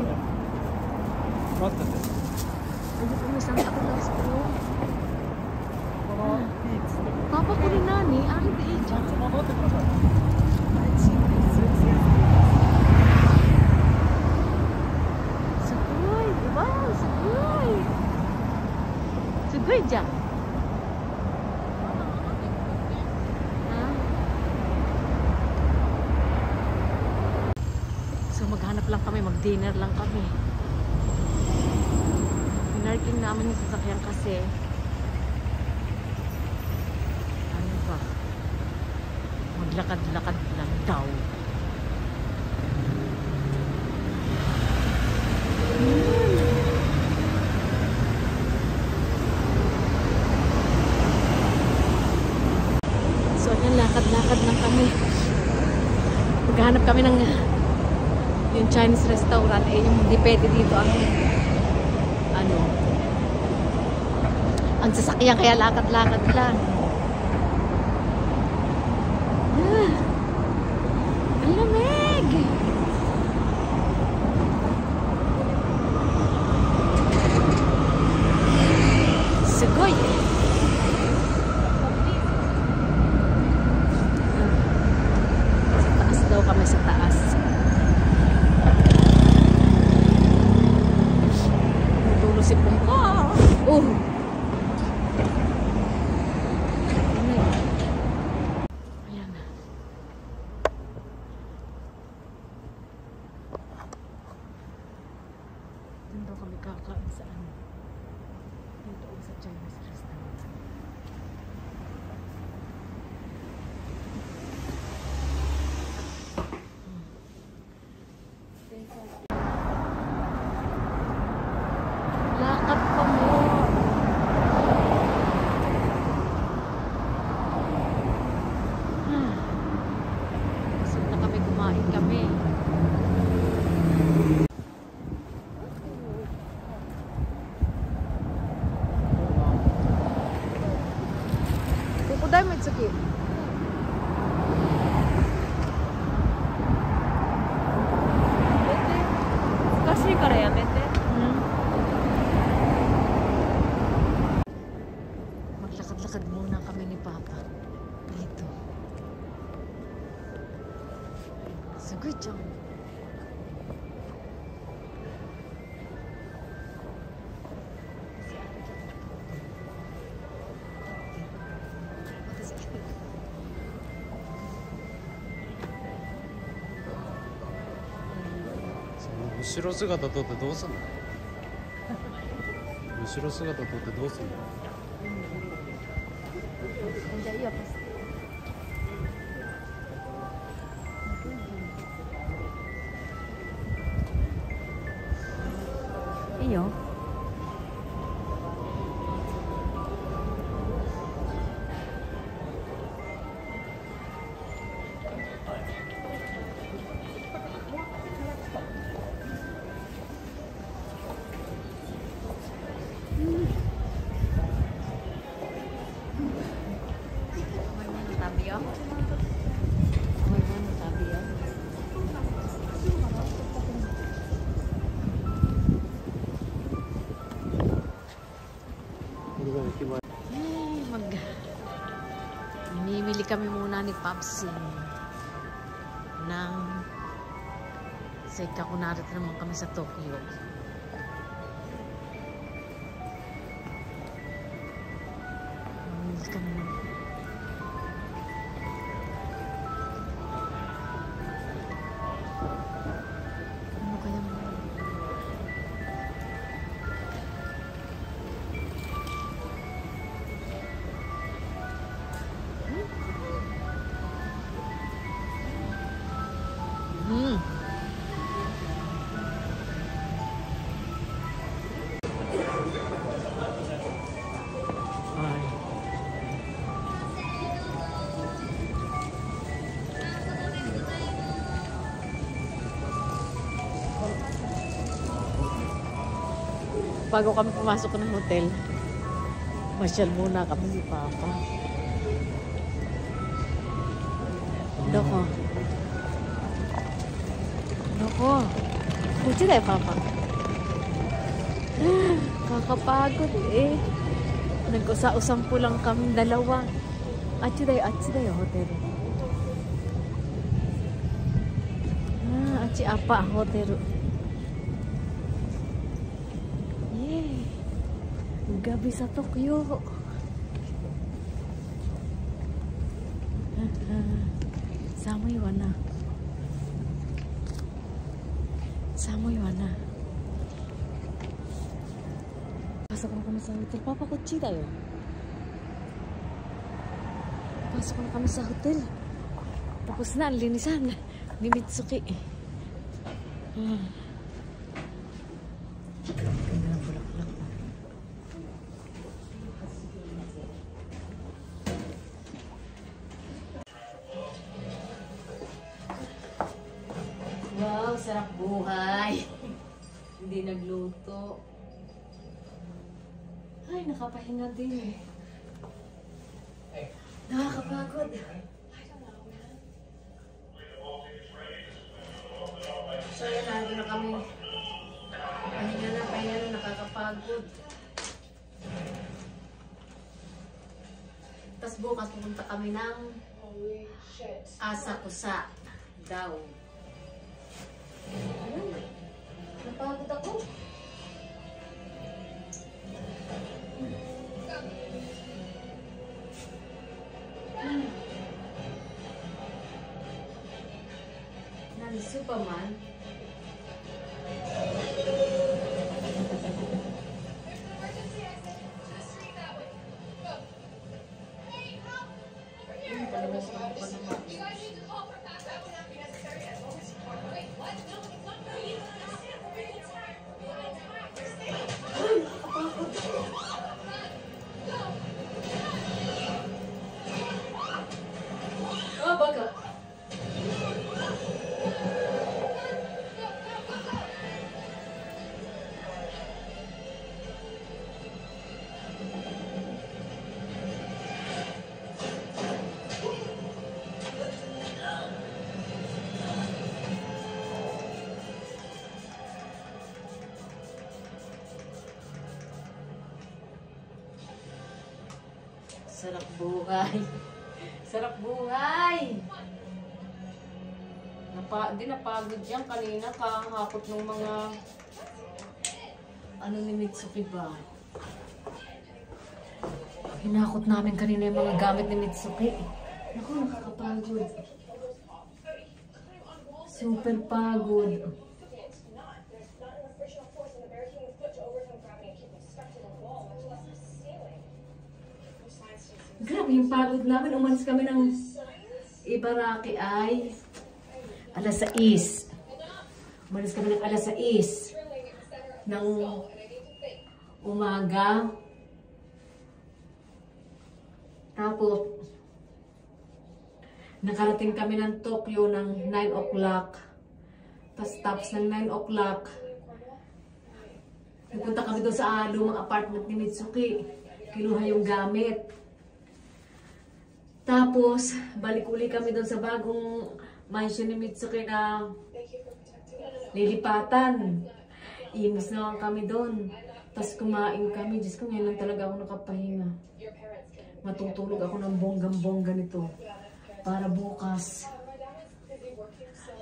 待ってて。 Ayun, umisang ako last ko. Papa ko rin nani. Ari, di. ちゃんと戻ってください。 Sugoi. Wow, sugoi. Sugoi dyan. Mag-dinner lang kami. Pinarking namin yung sasakyan kasi ano ba? Maglakad-lakad lang daw. So ayan, lakad-lakad lang kami. Maghanap kami ng yung Chinese restaurant. Eh, yung hindi pwede dito ang ano ang sasakyan, kaya lakad-lakad lang. Ang lamig! Sugoy! Sa taas daw kami, sa taas. Natulog si Pungko. Ayan na. Doon daw kami kakain sa ano. Dito sa Chinese restaurant. Lakad pa mo. Gusto na kami, kumain kami. Kukuday mo, Itsuki. Kasi kara yamete. Maglakad-lakad muna kami ni Papa. Dito. Sugoy dyan.後ろ姿撮ってどうすんの？後ろ姿撮ってどうすんの？ Hindi, iya, pas. Iyo. Tabi ya. Tabi ya. Mimili kami muna ni Papsin ng seka kung narito naman kami sa Tokyo. Mimili kami ng ano kaya mo? Bago kami pumasok ng hotel, masyal muna kami si Papa. Doko. Doko. Kuchi tayo, Papa. Kakapagod eh. Nag-usa-usang po lang kami dalawa. Atsi tayo, hotel. Atsi apa, hotel. Gabi sa Tokyo. Samoy wana. Samoy Pasok na kami sa hotel. Papa Kuchi tayo. Pasok na kami sa hotel. Tapos na ang linisan ni Mitsuki. Ganda ng bulaklak. Wow, sarap buhay. Hindi nagluto. Ay, nakapahinga din. Nakakapagod. So, yan, nandun na kami. Pahinga na, nakakapagod. Tapos bukas pupunta kami ng Asakusa daw. Napagod ako. Nani Superman. Sarap buhay. Sarap buhay. Napagod yan kanina kahapot ng mga ano ni Mitsuki ba? Hinakot namin kanina yung mga gamit ni Mitsuki. Naku, nakakapagod. Super pagod. Grabe yung pagod namin. Umalis kami ng Ibaraki ay alas 6. Umalis kami ng alas 6 ng umaga. Tapos, nakarating kami ng Tokyo ng 9 o'clock. Tapos ng 9 o'clock, nagpunta kami doon sa lumang apartment ni Mitsuki. Kinuha yung gamit. Tapos, balik uli kami doon sa bagong mansion ni Mitsuki na lilipatan. Inis naman kami doon. Tapos kumain kami. Diyos ko, ngayon lang talaga ako nakapahinga. Matutulog ako ng bonggang-bongga nito. Para bukas,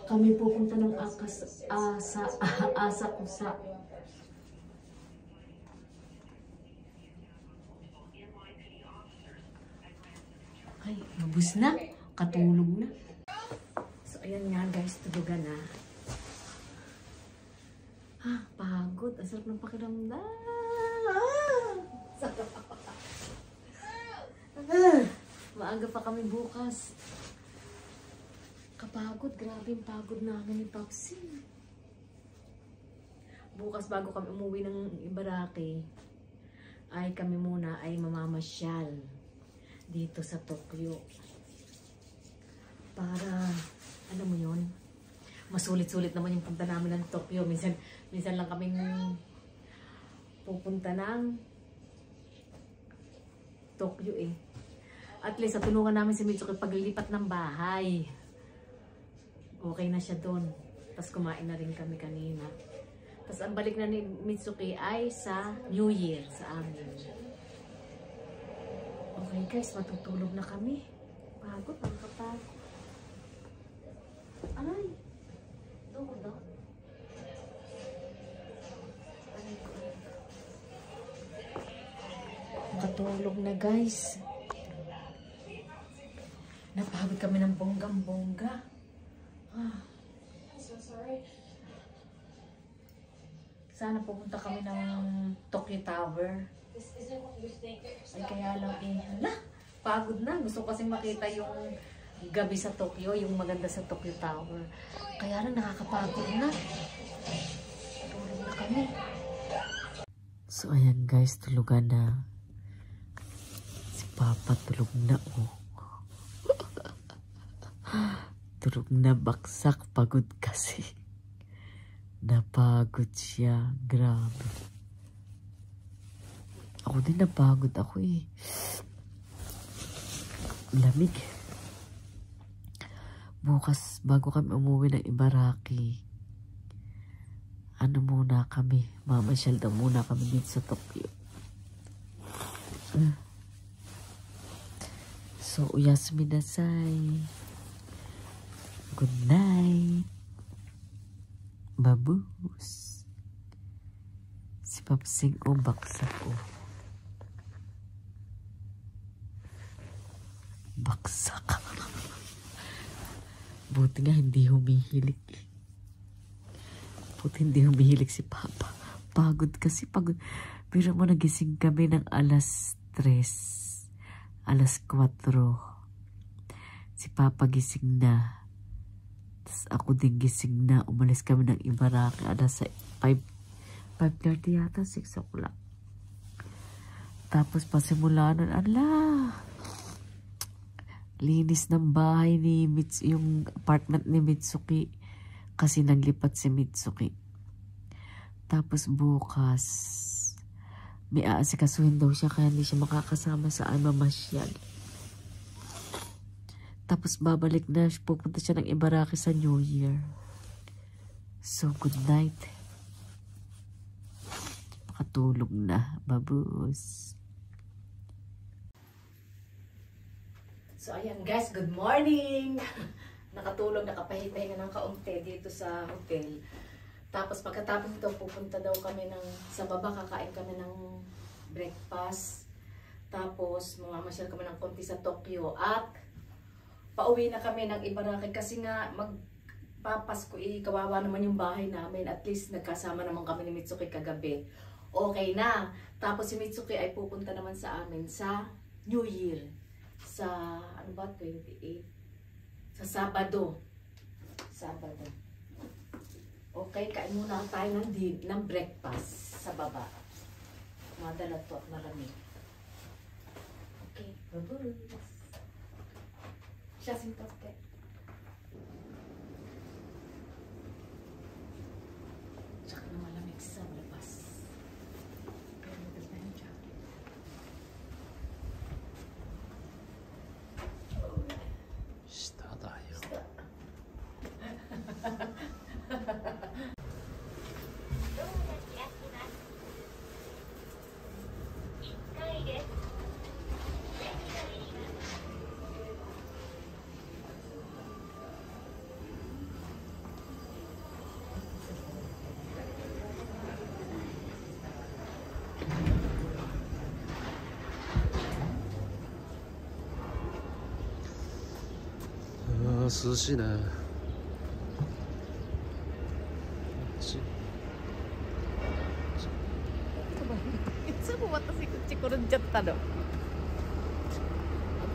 kami pupunta ng Asakusa. Ay, mabus na. Katulog na. So, ayan nga guys, tulugan na. Pagod. Ang sarap ng pakiramdam. Maaga pa kami bukas. Kapagod. Grabe yung pagod namin ni Papsi. Bukas bago kami umuwi ng Ibaraki, ay kami muna ay mamamasyal dito sa Tokyo. Para, alam mo yun, masulit-sulit naman yung punta namin ng Tokyo. Minsan lang kaming pupunta ng Tokyo eh. At least, tulungan namin si Mitsuki paglilipat ng bahay. Okay na siya doon. Tapos kumain na rin kami kanina. Tapos ang balik na ni Mitsuki ay sa New Year sa amin. Okay guys, matutulog na kami. Pagod, ang kapagod. Aray! Dodo. Makatulog na guys. Napagod kami ng bonggang-bongga. So sorry. sana pupunta kami ng Tokyo Tower. Ay kaya lang hala, pagod na. Gusto ko kasing makita yung gabi sa Tokyo, yung maganda sa Tokyo Tower. Kaya lang nakakapagod na. Tulog na kami. So ayan guys, tulugan na. Si Papa tulog na oh. Tulog na, baksak, pagod kasi. Napagod siya, grabe. Ako din napagod ako eh. Lamig. Bukas, bago kami umuwi ng Ibaraki, ano muna kami, mamasyal daw muna kami dito sa Tokyo. So, uyasumi nasai. Good night. Babus. Si Papsing o baksak o. Baksak. Buti nga hindi humihilik. Buti hindi humihilik si Papa. Pagod kasi, pagod. Pero mo nagising kami ng alas 3. Alas 4. Si Papa gising na. Tapos ako din gising na. Umalis kami ng Ibaraki. Alas 5:30 yata, 6 o'clock. Tapos pasimula nun, linis ng bahay ni yung apartment ni Mitsuki. Kasi naglipat si Mitsuki. Tapos bukas, may aasikasuhin daw siya kaya hindi siya makakasama sa mamasyal. Tapos babalik na, pupunta siya ng Ibaraki sa New Year. So, good night. Makatulog na. Babus. So, ayan guys, good morning! Nakatulog, nakapahinga ng kaunti dito sa hotel. Tapos pagkatapos ito, pupunta daw kami sa baba, kakain kami ng breakfast. Tapos, mamamasyal kami ng konti sa Tokyo. At pauwi na kami ng Ibaraki kasi nga magpapasko, kawawa naman yung bahay namin. At least nagkasama naman kami ni Mitsuki kagabi. Okay na. Tapos si Mitsuki ay pupunta naman sa amin sa New Year. Sa, 28? Sa Sabado. Okay, kain muna tayo ng breakfast sa baba. Madalat po at malamig. Okay, babus. Siya sintote. Tsaka na malamig sa labas. Pero magas na yung jacket. Shita dayo.涼しいね。いつも私口転んじゃったの。危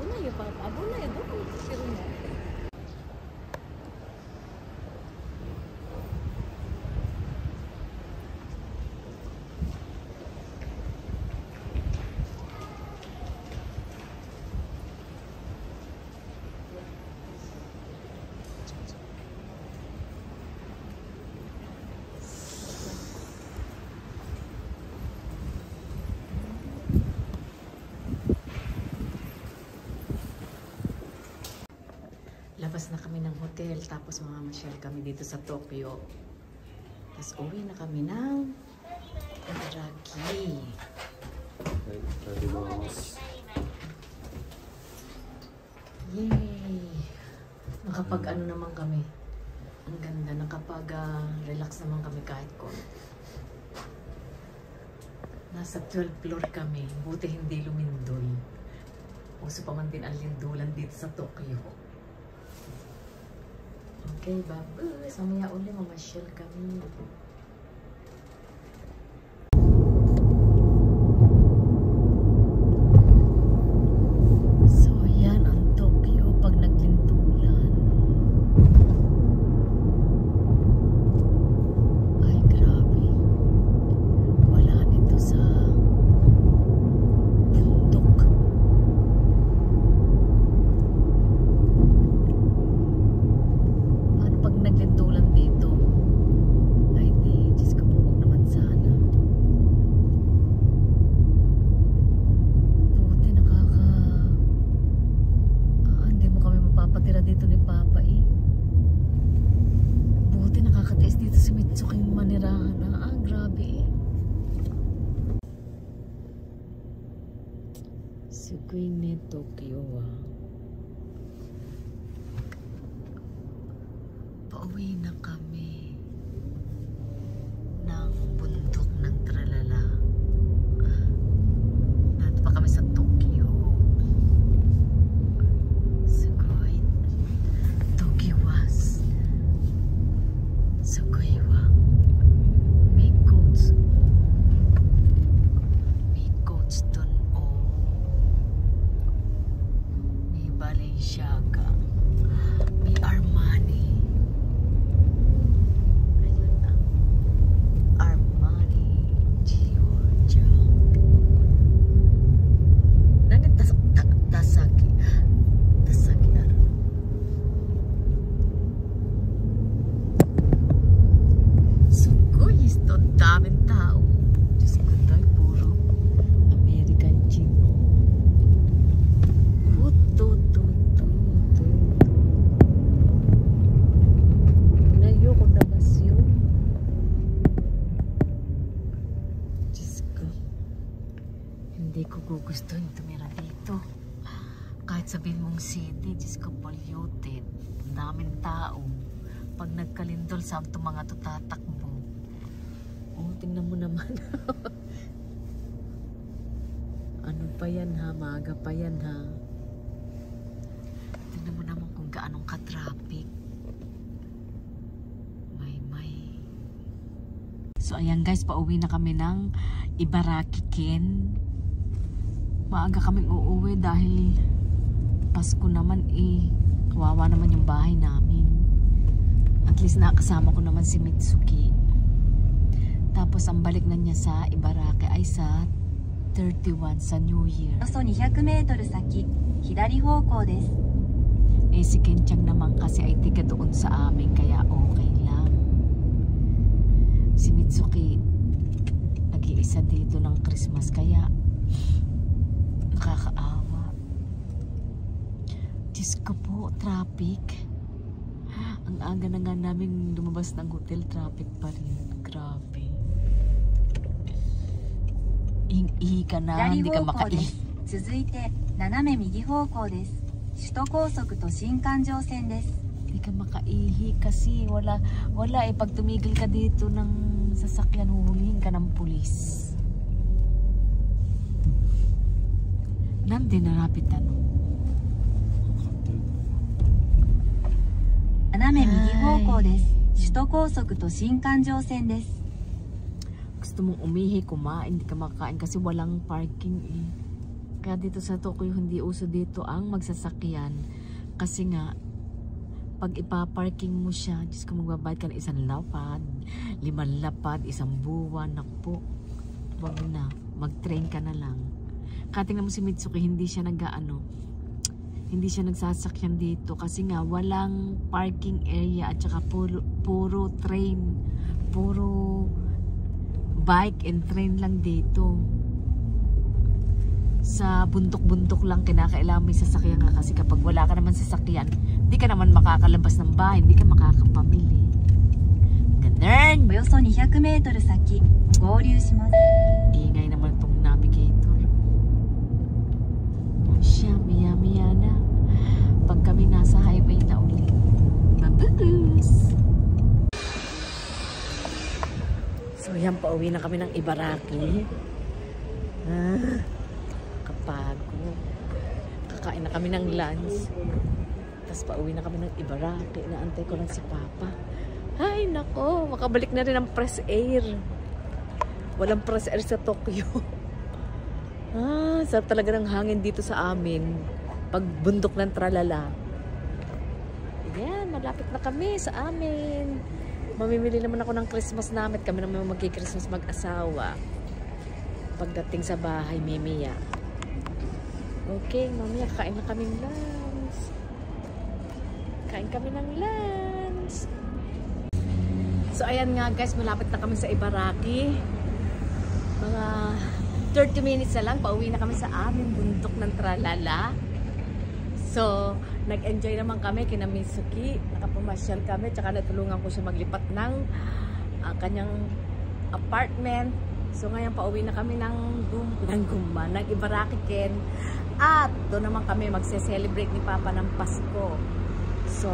ないよ、パパ。危ないよ。どこに来てるの？Labas na kami ng hotel, tapos mamamasyal kami dito sa Tokyo. Tapos uwi na kami ng Ibaraki. Yay! Nakapag-ano naman kami. Ang ganda, nakapag-relax naman kami kahit konti. Nasa 12th floor kami, buti hindi lumindol. Uso pa man din ang lindulan dito sa Tokyo. Okay, babus. Mamaya uli, mamasyal kami. Queen ni Tokyo Pauwi na kami ng bundok ng Tralala. Nandito pa kami sa Tokyo. Sugoi. Tokyo was Sugoi wa Mikotsu. Mikotsu ton o Mi Balenciaga. Mi Armani. Daming tao. Diyos ko tayo, puro American jeep. Layo ko na mas yun. Diyos ko. Hindi ko gugustuhin tumira dito. Kahit sabihin mong city, Diyos ko, polluted. Daming tao. Pag nagkalindol, saan itong mga tutatakbo? Oh, tingnan mo naman. Ano pa yan ha? Maaga pa yan ha? Tingnan mo naman kung gaanong ka-traffic. May. So ayan guys, pauwi na kami ng Ibaraki Ken. Maaga kaming uuwi dahil Pasko naman eh. Kawawa naman yung bahay namin. At least nakasama ko naman si Mitsuki. Tapos ang balik na niya sa Ibaraki ay sa 31 sa New Year. およそ200メートル先、左方向です。 Eh si Kenchang naman kasi ay tiga doon sa amin kaya okay lang. Si Mitsuki nag-iisa dito ng Christmas kaya nakakaawa. Diyos ko po, traffic. Ang aga na nga namin lumabas ng hotel, traffic pa rin. Grabe. Ihi ka na, 左 hindi ka 方向で makaihi. す。続いて斜め右方向です。首都高速と新環状線です。 Hindi ka makaihi kasi wala eh. Pag tumigil ka dito ng sasakyan, huhulihin ka ng pulis. Nandi narapit ano? 斜め右方向です。首都高速と新環状線です。 Gusto mong umihi, kumain, hindi ka makain kasi walang parking eh. Kaya dito sa Tokyo, hindi uso dito ang magsasakyan. Kasi nga, pag ipaparking mo siya, Diyos ko, magbabayad ka ng 1 lapad, 5 lapad, 1 buwan, nakpo. Wag na, mag-train ka na lang. Kaya tingnan mo si Mitsuki, hindi siya hindi siya nagsasakyan dito kasi nga walang parking area at saka puro train, puro bike and train lang dito. Sa bundok-bundok lang kinakailangan may sasakyan nga kasi kapag wala ka naman sasakyan, hindi ka naman makakalabas ng bahay, hindi ka makakapamili. Ganun! およそ200メートル先、合流します。 Ingay naman itong navigator. O siya, miya-miya na. Pag kami nasa highway na ulit. Mabus! So yan, pauwi na kami ng Ibaraki. Kapagod. Kakain na kami ng lunch. Tapos pauwi na kami ng Ibaraki. Naantay ko lang si Papa. Ay nako, makabalik na rin ang fresh air. Walang fresh air sa Tokyo. Sarap talaga ng hangin dito sa amin. Pag bundok ng Tralala. Yan, malapit na kami sa amin. Mamimili naman ako ng Christmas namin. Kami naman magki-Christmas mag-asawa. Pagdating sa bahay, mimiya. Okay, mamaya kain na kaming lunch. Kain kami ng lunch. So, ayan nga guys, malapit na kami sa Ibaraki. Mga 30 minutes na lang, pauwi na kami sa aming bundok ng Tralala. So, nag-enjoy naman kami kina Mitsuki. Nakapamasyal kami, tsaka natulungan ko siya maglipat ng kanyang apartment. So ngayon pauwi na kami ng Ibaraki Ken. At doon naman kami magse-celebrate ni Papa ng Pasko. So,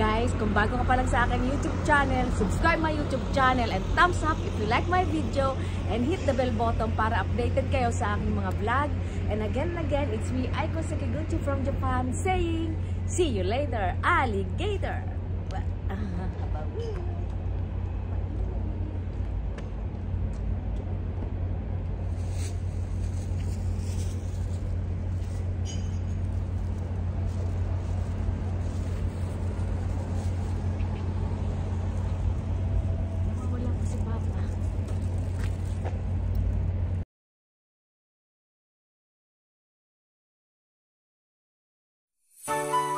guys, kung bago ka pa lang sa aking YouTube channel, subscribe my YouTube channel and thumbs up if you like my video and hit the bell button para updated kayo sa aking mga vlog. And again, it's me, Aiko Sekiguchi from Japan saying, see you later, alligator! Thank you.